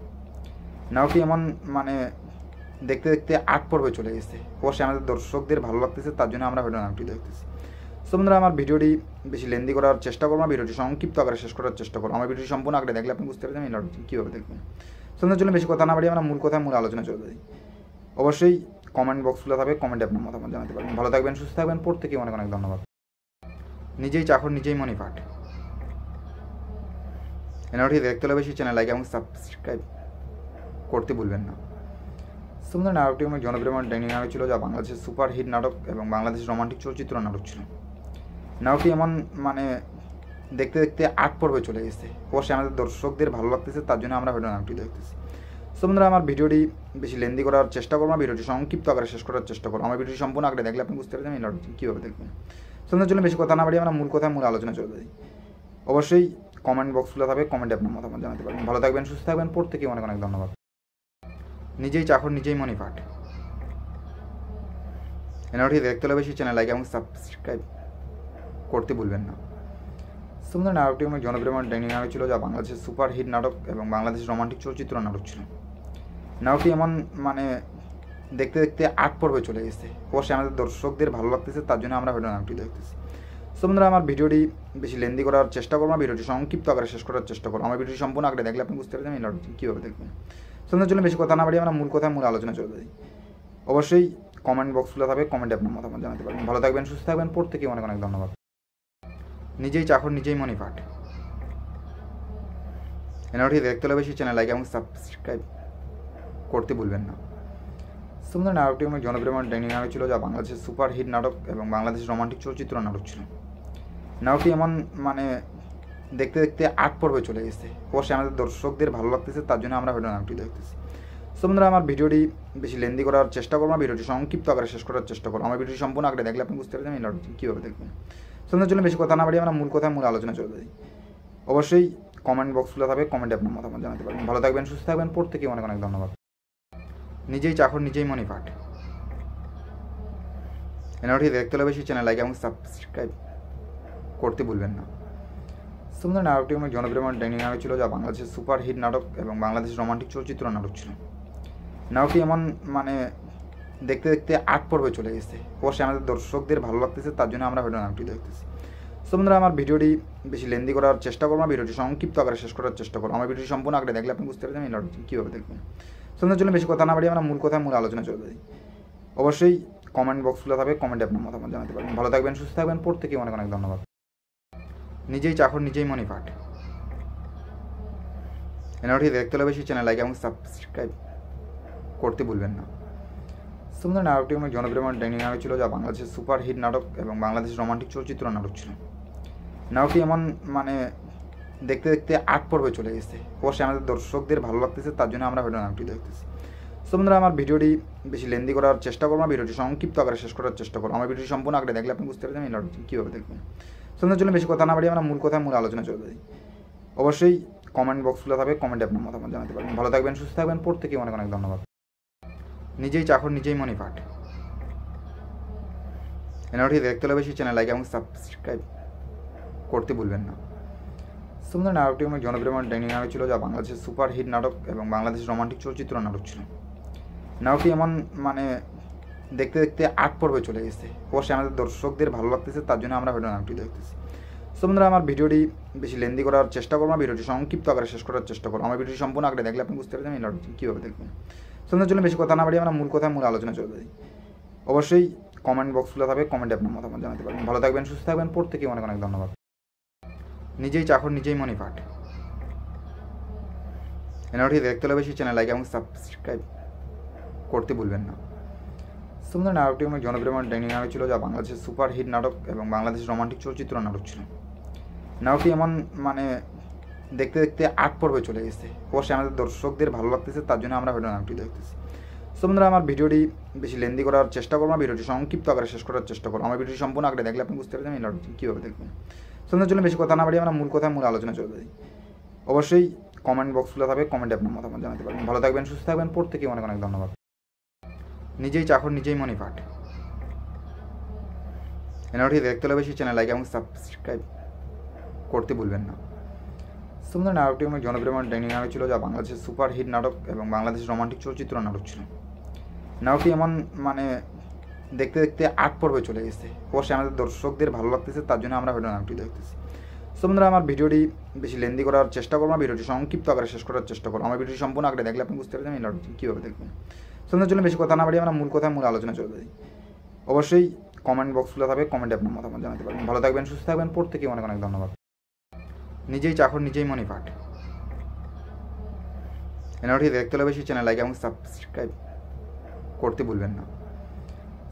নাটকটি এমন দেখতে দেখতে 8 পর্বে চলে গেছে। অবশ্যই আমাদের দর্শকদের ভালো লাগতেছে, তার জন্য আমরা ভিডিও নাটকটি দেখতেছি। সো বন্ধুরা, আমার ভিডিওটি বেশি লেন্দি করার চেষ্টা করবো না, ভিডিওটি সংক্ষিপ্ত আকারে শেষ করার চেষ্টা করবো। আমার ভিডিওটি সম্পূর্ণ আগে দেখলে আপনি বুঝতে পারবেন এই নাটকটি কীভাবে দেখবেন। সো জন্য বেশি কথা না বাড়িয়ে আমরা মূল কথায় মূল আলোচনা চলে যাই। অবশ্যই কমেন্ট বক্স খোলা থাকবে, কমেন্টে আপনার মতামত জানাতে পারবেন। ভালো থাকবেন, সুস্থ থাকবেন, প্রত্যেকে অনেক অনেক ধন্যবাদ। নিজেই চাকর নিজেই মনি পাঠ। এনারটি দেখতে হলে বেশি চ্যানেল লাইক এবং সাবস্ক্রাইব করতে ভুলবেন না। সুন্দর নাটকটি অনেক জনপ্রিয় ডাইনিং নাটক ছিল, যা বাংলাদেশের সুপার হিট নাটক এবং বাংলাদেশের রোমান্টিক চলচ্চিত্র নাটক ছিল। নাটকটি এমন দেখতে দেখতে 8 পর্বে চলে গেছে। অবশ্যই আমাদের দর্শকদের ভালো লাগতেছে, তার জন্য আমরা ভিডিও নাটকটি দেখতেছি। সো বন্ধুরা, আমার ভিডিওটি বেশি লেন্দি করার চেষ্টা করবো না, ভিডিওটি সংক্ষিপ্ত আকারে শেষ করার চেষ্টা করবো। আমার ভিডিওটি সম্পূর্ণ আগে দেখলে আপনি বুঝতে পারবেন এই নাটকটি কীভাবে দেখবেন। সো জন্য বেশি কথা না বাড়িয়ে আমরা মূল কথায় মূল আলোচনা চলে যাই। অবশ্যই কমেন্ট বক্স খোলা থাকবে, কমেন্টে আপনার মতামত জানাতে পারবেন। ভালো থাকবেন, সুস্থ থাকবেন, প্রত্যেকে অনেক অনেক ধন্যবাদ। নিজেই চাকর নিজেই মনি পাঠ। এনারটি দেখতে হলে বেশি চ্যানেল লাইক এবং সাবস্ক্রাইব করতে ভুলবেন না। সুন্দর নাটকটি অনেক জনপ্রিয় ডাইনিং নাটক ছিল, যা বাংলাদেশের সুপার হিট নাটক এবং বাংলাদেশের রোমান্টিক চলচ্চিত্র নাটক ছিল। নাটকটি এমন দেখতে দেখতে 8 পর্বে চলে গেছে। অবশ্যই আমাদের দর্শকদের ভালো লাগতেছে, তার জন্য আমরা ভিডিও নাটকটি দেখতেছি। সো বন্ধুরা, আমার ভিডিওটি বেশি লেন্দি করার চেষ্টা করবো না, ভিডিওটি সংক্ষিপ্ত আকারে শেষ করার চেষ্টা করবো। আমার ভিডিওটি সম্পূর্ণ আগে দেখলে আপনি বুঝতে পারবেন এই নাটকটি কীভাবে দেখবেন। সো জন্য বেশি কথা না বাড়িয়ে আমরা মূল কথায় মূল আলোচনা চলে যাই। অবশ্যই কমেন্ট বক্স খোলা থাকবে, কমেন্টে আপনার মতামত জানাতে পারবেন। ভালো থাকবেন, সুস্থ থাকবেন, প্রত্যেকে অনেক অনেক ধন্যবাদ। নিজেই চাকর নিজেই মনি পাঠ। এনারটি দেখতে হলে বেশি চ্যানেল লাইক এবং সাবস্ক্রাইব করতে ভুলবেন না। সুন্দর নাটকটি অনেক জনপ্রিয় ডাইনিং নাটক ছিল, যা বাংলাদেশের সুপার হিট নাটক এবং বাংলাদেশের রোমান্টিক চলচ্চিত্র নাটক ছিল। নাটকটি এমন মানে দেখতে দেখতে 8 পর্বে চলে গেছে। অবশ্যই আমাদের দর্শকদের ভালো লাগতেছে, তার জন্য আমরা হয়তো নাটকটি দেখতেছি। সো বন্ধুরা, আমার ভিডিওটি বেশি লেন্দি করার চেষ্টা করবো না, ভিডিওটি সংক্ষিপ্ত আকারে শেষ করার চেষ্টা করবো। আমার ভিডিওটি সম্পূর্ণ আগে দেখলে আপনি বুঝতে পারবেন এই নাটকটি কীভাবে দেখবেন। সো বন্ধুরা, চলুন বেশি কথা না বাড়িয়ে আমরা মূল কথায় মূল আলোচনা চলে যাই। অবশ্যই কমেন্ট বক্স খোলা থাকবে, কমেন্টে আপনার মতামত জানাতে পারবেন। ভালো থাকবেন, সুস্থ থাকবেন, প্রত্যেকে অনেক অনেক ধন্যবাদ। নিজেই চাকর নিজেই মনি পাঠ। এনাটি দেখতে হলে বেশি চ্যানেল লাইক এবং সাবস্ক্রাইব করতে ভুলবেন না। সুন্দর নাটকটি অনেক জনপ্রিয় ডাইনিং নাটক ছিল, যা বাংলাদেশের সুপার হিট নাটক এবং বাংলাদেশের রোমান্টিক চলচ্চিত্র নাটক ছিল। নাটকটি এমন মানে দেখতে দেখতে 8 পর্বে চলে গেছে। অবশ্যই আমাদের দর্শকদের ভালো লাগতেছে, তার জন্য আমরা হয়তো নাটকটি দেখতেছি। সো বন্ধুরা, আমার ভিডিওটি বেশি লেন্দি করার চেষ্টা করবো না, ভিডিওটি সংক্ষিপ্ত আকারে শেষ করার চেষ্টা করবো। আমার ভিডিওটি সম্পূর্ণ আগে দেখলে আপনি বুঝতে পারবেন এই নাটকটি কীভাবে দেখবেন। সো বন্ধুরা, চলুন বেশি কথা না বাড়িয়ে আমরা মূল কথায় মূল আলোচনা চলে যাই। অবশ্যই কমেন্ট বক্স খোলা থাকবে, কমেন্টে আপনার মতামত জানাতে পারবেন। ভালো থাকবেন, সুস্থ থাকবেন, প্রত্যেকে অনেক অনেক ধন্যবাদ। নিজেই চাকর নিজেই মনি পাঠ। এনাটি দেখতে হলে বেশি চ্যানেল লাইক এবং সাবস্ক্রাইব করতে ভুলবেন না। সুন্দর নাটকটি অনেক জনপ্রিয় ডাইনিং নাটক ছিল, যা বাংলাদেশের সুপার হিট নাটক এবং বাংলাদেশের রোমান্টিক চলচ্চিত্র নাটক ছিল। নাটকটি এমন মানে দেখতে দেখতে 8 পর্বে চলে গেছে। অবশ্যই আমাদের দর্শকদের ভালো লাগতেছে, তার জন্য আমরা হয়তো নাটকটি দেখতেছি। সো বন্ধুরা, আমার ভিডিওটি বেশি লেন্দি করার চেষ্টা করবো না, ভিডিওটি সংক্ষিপ্ত আকারে শেষ করার চেষ্টা করবো। আমার ভিডিওটি সম্পূর্ণ আগে দেখলে আপনি বুঝতে পারবেন এই নাটকটি কীভাবে দেখবেন। সো বন্ধুরা, চলুন বেশি কথা না বাড়িয়ে আমরা মূল কথায় মূল আলোচনা চলে যাই। অবশ্যই কমেন্ট বক্স খোলা থাকবে, কমেন্টে আপনার মতামত জানাতে পারবেন। ভালো থাকবেন, সুস্থ থাকবেন, প্রত্যেকে অনেক অনেক ধন্যবাদ। নিজেই চাকর নিজেই মনি পাঠ। এনাটি দেখতে হলে বেশি চ্যানেল লাইক এবং সাবস্ক্রাইব করতে ভুলবেন না। সুন্দর নাটকটি অনেক জনপ্রিয় ডাইনিং নাটক ছিল, যা বাংলাদেশের সুপার হিট নাটক এবং বাংলাদেশের রোমান্টিক চলচ্চিত্র নাটক ছিল। নাটকটি এমন মানে দেখতে দেখতে 8 পর্বে চলে গেছে। অবশ্যই আমাদের দর্শকদের ভালো লাগতেছে, তার জন্য আমরা হয়তো নাটকটি দেখতেছি। সো বন্ধুরা, আমার ভিডিওটি বেশি লেন্দি করার চেষ্টা করবো না, ভিডিওটি সংক্ষিপ্ত আকারে শেষ করার চেষ্টা করবো। আমার ভিডিওটি সম্পূর্ণ আগে দেখলে আপনি বুঝতে পারবেন এই নাটকটি কীভাবে দেখবেন। সো বন্ধুরা, চলুন বেশি কথা না বাড়িয়ে আমরা মূল কথায় মূল আলোচনা চলে যাই। অবশ্যই কমেন্ট বক্স খোলা থাকবে, কমেন্টে আপনার মতামত জানাতে পারবেন। ভালো থাকবেন, সুস্থ থাকবেন, প্রত্যেকে অনেক অনেক ধন্যবাদ। নিজেই চাকর নিজেই মনি পাঠ। এনাটি দেখতে হলে বেশি চ্যানেল লাইক এবং সাবস্ক্রাইব করতে ভুলবেন না। সুন্দর নাটকটি অনেক জনপ্রিয় ডাইনিং নাটক ছিল, যা বাংলাদেশের সুপার হিট নাটক এবং বাংলাদেশের রোমান্টিক চলচ্চিত্র নাটক ছিল। নাটকটি এমন মানে দেখতে দেখতে 8 পর্বে চলে গেছে। অবশ্যই আমাদের দর্শকদের ভালো লাগতেছে, তার জন্য আমরা হয়তো নাটকটি দেখতেছি। সো বন্ধুরা, আমার ভিডিওটি বেশি লেন্দি করার চেষ্টা করবো না, ভিডিওটি সংক্ষিপ্ত আকারে শেষ করার চেষ্টা করবো। আমার ভিডিওটি সম্পূর্ণ আগে দেখলে আপনি বুঝতে পারবেন এই নাটকটি কীভাবে দেখবেন। সো বন্ধুরা, চলুন বেশি কথা না বাড়িয়ে আমরা মূল কথায় মূল আলোচনা চলে যাই। অবশ্যই কমেন্ট বক্স খোলা থাকবে, কমেন্টে আপনার মতামত জানাতে পারবেন। ভালো থাকবেন, সুস্থ থাকবেন, প্রত্যেকে অনেক অনেক ধন্যবাদ। নিজেই চাকর নিজেই মনি পাঠ। এনাটি দেখতে হলে বেশি চ্যানেল লাইক এবং সাবস্ক্রাইব করতে ভুলবেন না। সুন্দর নাটকটি অনেক জনপ্রিয় ডাইনিং নাটক ছিল, যা বাংলাদেশের সুপার হিট নাটক এবং বাংলাদেশের রোমান্টিক চলচ্চিত্র নাটক ছিল। নাটকটি এমন মানে দেখতে দেখতে 8 পর্বে চলে গেছে। অবশ্যই আমাদের দর্শকদের ভালো লাগতেছে, তার জন্য আমরা হয়তো নাটকটি দেখতেছি। সো বন্ধুরা, আমার ভিডিওটি বেশি লেন্দি করার চেষ্টা করবো না, ভিডিওটি সংক্ষিপ্ত আকারে শেষ করার চেষ্টা করবো। আমার ভিডিওটি সম্পূর্ণ আগে দেখলে আপনি বুঝতে পারবেন এই নাটকটি কীভাবে দেখবেন। সো বন্ধুরা, চলুন বেশি কথা না বাড়িয়ে আমরা মূল কথায় মূল আলোচনা চলে যাই। অবশ্যই কমেন্ট বক্স খোলা থাকবে, কমেন্টে আপনার মতামত জানাতে পারবেন। ভালো থাকবেন, সুস্থ থাকবেন, প্রত্যেকে অনেক অনেক ধন্যবাদ। নিজেই চাকর নিজেই মনি পাঠ। এনাটি দেখতে হলে বেশি চ্যানেল লাইক এবং সাবস্ক্রাইব করতে ভুলবেন না।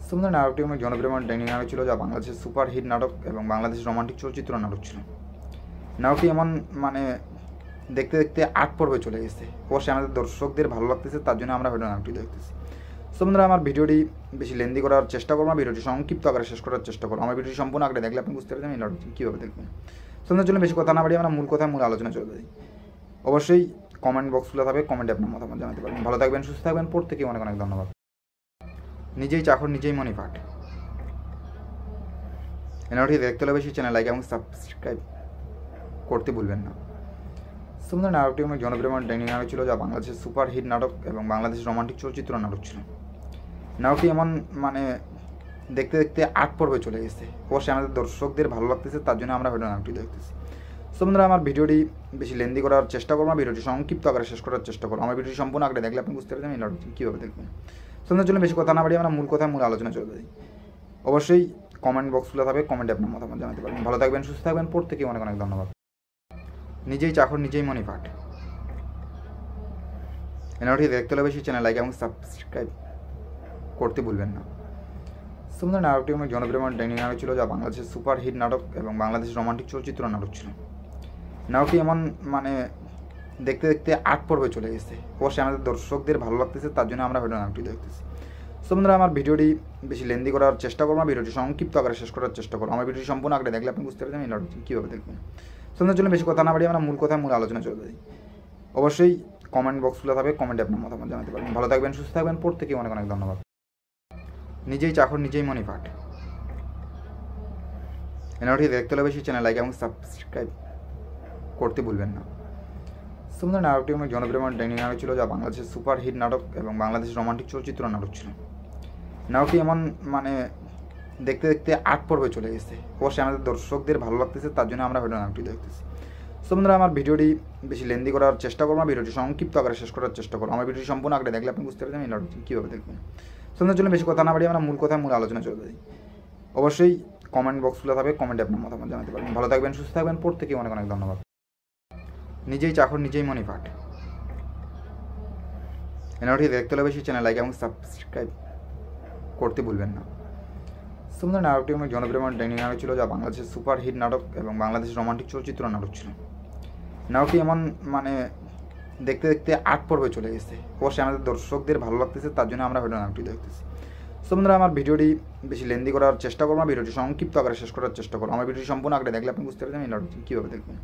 সুন্দর নাটকটি অনেক জনপ্রিয় ডাইনিং নাটক ছিল, যা বাংলাদেশের সুপার হিট নাটক এবং বাংলাদেশের রোমান্টিক চলচ্চিত্র নাটক ছিল। নাটকটি এমন মানে দেখতে দেখতে 8 পর্বে চলে গেছে। অবশ্যই আমাদের দর্শকদের ভালো লাগতেছে, তার জন্য আমরা হয়তো নাটকটি দেখতেছি। সো বন্ধুরা, আমার ভিডিওটি বেশি লেন্দি করার চেষ্টা করবো না, ভিডিওটি সংক্ষিপ্ত আকারে শেষ করার চেষ্টা করবো। আমার ভিডিওটি সম্পূর্ণ আগে দেখলে আপনি বুঝতে পারবেন এই নাটকটি কীভাবে দেখবেন। সো বন্ধুরা, চলুন বেশি কথা না বাড়িয়ে আমরা মূল কথায় মূল আলোচনা চলে যাই। অবশ্যই কমেন্ট বক্স খোলা থাকবে, কমেন্টে আপনার মতামত জানাতে পারবেন। ভালো থাকবেন, সুস্থ থাকবেন, প্রত্যেকে অনেক অনেক ধন্যবাদ। নিজেই চাকর নিজেই মনি পাঠ। এনাটি দেখতে হলে বেশি চ্যানেল লাইক এবং সাবস্ক্রাইব করতে ভুলবেন না। সুন্দর নাটকটি অনেক জনপ্রিয় ডাইনিং নাটক ছিল, যা বাংলাদেশের সুপার হিট নাটক এবং বাংলাদেশের রোমান্টিক চলচ্চিত্র নাটক ছিল। নাটকটি এমন মানে দেখতে দেখতে 8 পর্বে চলে গেছে। অবশ্যই আমাদের দর্শকদের ভালো লাগতেছে, তার জন্য আমরা হয়তো নাটকটি দেখতেছি। সো বন্ধুরা, আমার ভিডিওটি বেশি লেন্দি করার চেষ্টা করবো না, ভিডিওটি সংক্ষিপ্ত আকারে শেষ করার চেষ্টা করবো। আমার ভিডিওটি সম্পূর্ণ আগে দেখলে আপনি বুঝতে পারবেন এই নাটকটি কীভাবে দেখবেন। সো বন্ধুরা, চলুন বেশি কথা না বাড়িয়ে আমরা মূল কথায় মূল আলোচনা চলে যাই। অবশ্যই কমেন্ট বক্স খোলা থাকবে, কমেন্টে আপনার মতামত জানাতে পারবেন। ভালো থাকবেন, সুস্থ থাকবেন, প্রত্যেকে অনেক অনেক ধন্যবাদ। নিজেই চাকর নিজেই মনি পাঠ। সুন্দর নাটকটি অনেক জনপ্রিয় ডাইনিং নাটক ছিল, যা বাংলাদেশের সুপার হিট নাটক এবং বাংলাদেশের রোমান্টিক চলচ্চিত্র নাটক ছিল। নাটকটি এমন মানে দেখতে দেখতে 8 পর্বে চলে গেছে। অবশ্যই আমাদের দর্শকদের ভালো লাগতেছে, তার জন্য আমরা হয়তো নাটকটি দেখতেছি। সো বন্ধুরা, আমার ভিডিওটি বেশি লেন্দি করার চেষ্টা করবো না, ভিডিওটি সংক্ষিপ্ত আকারে শেষ করার চেষ্টা করবো। আমার ভিডিওটি সম্পূর্ণ আগে দেখলে আপনি বুঝতে পারবেন এই নাটকটি কীভাবে দেখবেন। সো বন্ধুরা, চলুন বেশি কথা না বাড়িয়ে আমরা মূল কথায় মূল আলোচনা চলে যাই। অবশ্যই কমেন্ট বক্স খোলা থাকবে, কমেন্টে আপনার মতামত জানাতে পারবেন। ভালো থাকবেন, সুস্থ থাকবেন, প্রত্যেকে অনেক অনেক ধন্যবাদ। নিজেই চাকর নিজেই মনি পাঠ। এনাটি দেখতে হলে বেশি চ্যানেল লাইক এবং সাবস্ক্রাইব করতে ভুলবেন না। সুন্দর নাটকটি অনেক জনপ্রিয় ডাইনিং নাটক ছিল, যা বাংলাদেশের সুপার হিট নাটক এবং বাংলাদেশের রোমান্টিক চলচ্চিত্র নাটক ছিল। নাটকটি এমন দেখতে দেখতে 8 পর্বে চলে গেছে। অবশ্যই আমাদের দর্শকদের ভালো লাগতেছে, তার জন্য আমরা ভিডিও নাটকটি দেখতেছি। সো বন্ধুরা, আমার ভিডিওটি বেশি লেন্দি করার চেষ্টা করবো না, ভিডিওটি সংক্ষিপ্ত আকারে শেষ করার চেষ্টা করবো। আমার ভিডিওটি সম্পূর্ণ আগে দেখলে আপনি বুঝতে পারবেন এই নাটকটি কীভাবে দেখবেন। সুন্দর জন্য বেশি কথা না বাড়িয়ে আমরা মূল কথায় মূল আলোচনা চলে যাই। অবশ্যই কমেন্ট বক্সগুলো থাকবে, কমেন্টে আপনার মতামত জানাতে পারবেন। ভালো থাকবেন, সুস্থ থাকবেন, প্রত্যেকে অনেক অনেক ধন্যবাদ। নিজেই চাকর নিজেই মনি পাঠ। এনাটি দেখতে হলে বেশি চ্যানেল লাইক এবং সাবস্ক্রাইব করতে ভুলবেন না। সুন্দর নাটকটি অনেক জনপ্রিয় ডাইনিং নাটক ছিল, যা বাংলাদেশের সুপার হিট নাটক এবং বাংলাদেশের রোমান্টিক চলচ্চিত্র নাটক ছিল। নাটকটি এমন দেখতে দেখতে 8 পর্বে চলে গেছে। অবশ্যই আমাদের দর্শকদের ভালো লাগতেছে, তার জন্য আমরা ভিডিও নাটকটি দেখতেছি। সো বন্ধুরা, আমার ভিডিওটি বেশি লেন্দি করার চেষ্টা করবো না, ভিডিওটি সংক্ষিপ্ত আকারে শেষ করার চেষ্টা করবো। আমার ভিডিওটি সম্পূর্ণ আগে দেখলে আপনি বুঝতে পারবেন এই নাটকটি কীভাবে দেখবেন। সুন্দর জন্য বেশি কথা না বাড়িয়ে আমরা মূল কথায় মূল আলোচনা চলে যাই। অবশ্যই কমেন্ট বক্সগুলো থাকবে, কমেন্টে আপনার মতামত জানাতে পারবেন। ভালো থাকবেন, সুস্থ থাকবেন, প্রত্যেকে অনেক অনেক ধন্যবাদ। নিজেই চাকর নিজেই মনি পাঠ। এনাটি দেখতে হলে বেশি চ্যানেল লাইক এবং সাবস্ক্রাইব করতে ভুলবেন না। সুন্দর নাটকটি অনেক জনপ্রিয় ডাইনিং নাটক ছিল, যা বাংলাদেশের সুপার হিট নাটক এবং বাংলাদেশের রোমান্টিক চলচ্চিত্র নাটক ছিল। নাটকটি এমন দেখতে দেখতে 8 পর্বে চলে গেছে। অবশ্যই আমাদের দর্শকদের ভালো লাগতেছে, তার জন্য আমরা ভিডিও নাটকটি দেখতেছি। সো বন্ধুরা, আমার ভিডিওটি বেশি লেন্দি করার চেষ্টা করবো না, ভিডিওটি সংক্ষিপ্ত আকারে শেষ করার চেষ্টা করবো। আমার ভিডিওটি সম্পূর্ণ আগে দেখলে আপনি বুঝতে পারবেন এই নাটকটি কীভাবে দেখবেন।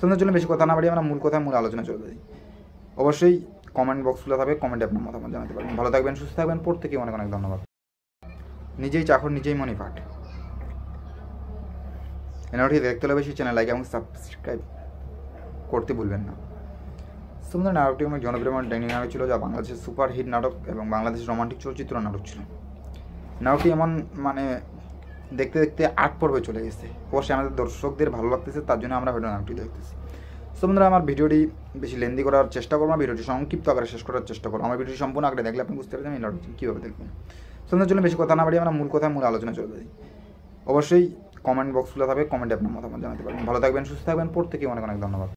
সুন্দর জন্য বেশি কথা না বাড়িয়ে আমরা মূল কথায় মূল আলোচনা চলে যাই। অবশ্যই কমেন্ট বক্সগুলো থাকবে, কমেন্টে আপনার মতামত জানাতে পারবেন। ভালো থাকবেন, সুস্থ থাকবেন, প্রত্যেকে অনেক অনেক ধন্যবাদ। নিজেই চাকর নিজেই মনি পাঠ। এনাটি দেখতে হলে বেশি চ্যানেল লাইক এবং সাবস্ক্রাইব করতে ভুলবেন না। সুন্দর নাটকটি অনেক জনপ্রিয় ডাইনিং নাটক ছিল, যা বাংলাদেশের সুপার হিট নাটক এবং বাংলাদেশের রোমান্টিক চলচ্চিত্র নাটক ছিল। নাটকটি এমন দেখতে দেখতে 8 পর্বে চলে গেছে। অবশ্যই আমাদের দর্শকদের ভালো লাগতেছে, তার জন্য আমরা ভিডিও নাটকটি দেখতেছি। সো বন্ধুরা, আমার ভিডিওটি বেশি লেন্দি করার চেষ্টা করবো না, ভিডিওটি সংক্ষিপ্ত আকারে শেষ করার চেষ্টা করবো। আমার ভিডিওটি সম্পূর্ণ আগে দেখলে আপনি বুঝতে পারবেন এই নাটকটি কীভাবে দেখবেন। সুন্দর জন্য বেশি কথা না বাড়িয়ে আমরা মূল কথায় মূল আলোচনা চলে যাই। অবশ্যই কমেন্ট বক্সগুলো থাকবে, কমেন্টে আপনার মতামত জানাতে পারবেন। ভালো থাকবেন, সুস্থ থাকবেন, প্রত্যেকে অনেক অনেক ধন্যবাদ।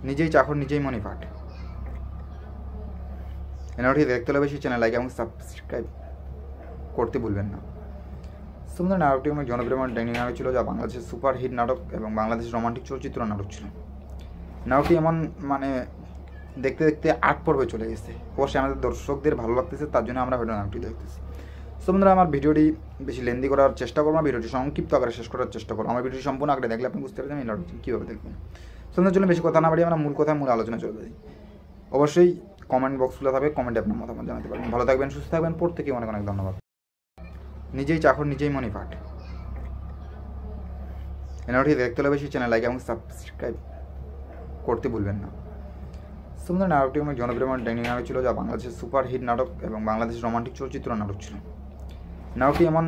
নিজেই চাকর নিজেই মনি পাঠ। এনাটি দেখতে হলে বেশি চ্যানেল লাইক এবং সাবস্ক্রাইব করতে ভুলবেন না। সুন্দর নাটকটি অনেক জনপ্রিয় ডাইনিং নাটক ছিল, যা বাংলাদেশের সুপার হিট নাটক এবং বাংলাদেশের রোমান্টিক চলচ্চিত্র নাটক ছিল। নাটকটি এমন দেখতে দেখতে 8 পর্বে চলে গেছে। অবশ্যই আমাদের দর্শকদের ভালো লাগতেছে, তার জন্য আমরা ভিডিও নাটকটি দেখতেছি। সো বন্ধুরা, আমার ভিডিওটি বেশি লেন্দি করার চেষ্টা করবো না, ভিডিওটি সংক্ষিপ্ত আকারে শেষ করার চেষ্টা করবো। আমার ভিডিওটি সম্পূর্ণ আগে দেখলে আপনি বুঝতে পারবেন এই নাটকটি কীভাবে দেখবেন। সুন্দর জন্য বেশি কথা না বাড়িয়ে আমরা মূল কথায় মূল আলোচনা চলে যাই। অবশ্যই কমেন্ট বক্সগুলো থাকবে, কমেন্টে আপনার মতামত জানাতে পারবেন। ভালো থাকবেন, সুস্থ থাকবেন, প্রত্যেকে অনেক অনেক ধন্যবাদ। নিজেই চাকর নিজেই মনি পাঠ। এনাটি দেখতে হলে বেশি চ্যানেল লাইক এবং সাবস্ক্রাইব করতে ভুলবেন না। সুন্দর নাটকটি অনেক জনপ্রিয় ডাইনিং নাটক ছিল, যা বাংলাদেশের সুপার হিট নাটক এবং বাংলাদেশের রোমান্টিক চলচ্চিত্র নাটক ছিল। নাটকটি এমন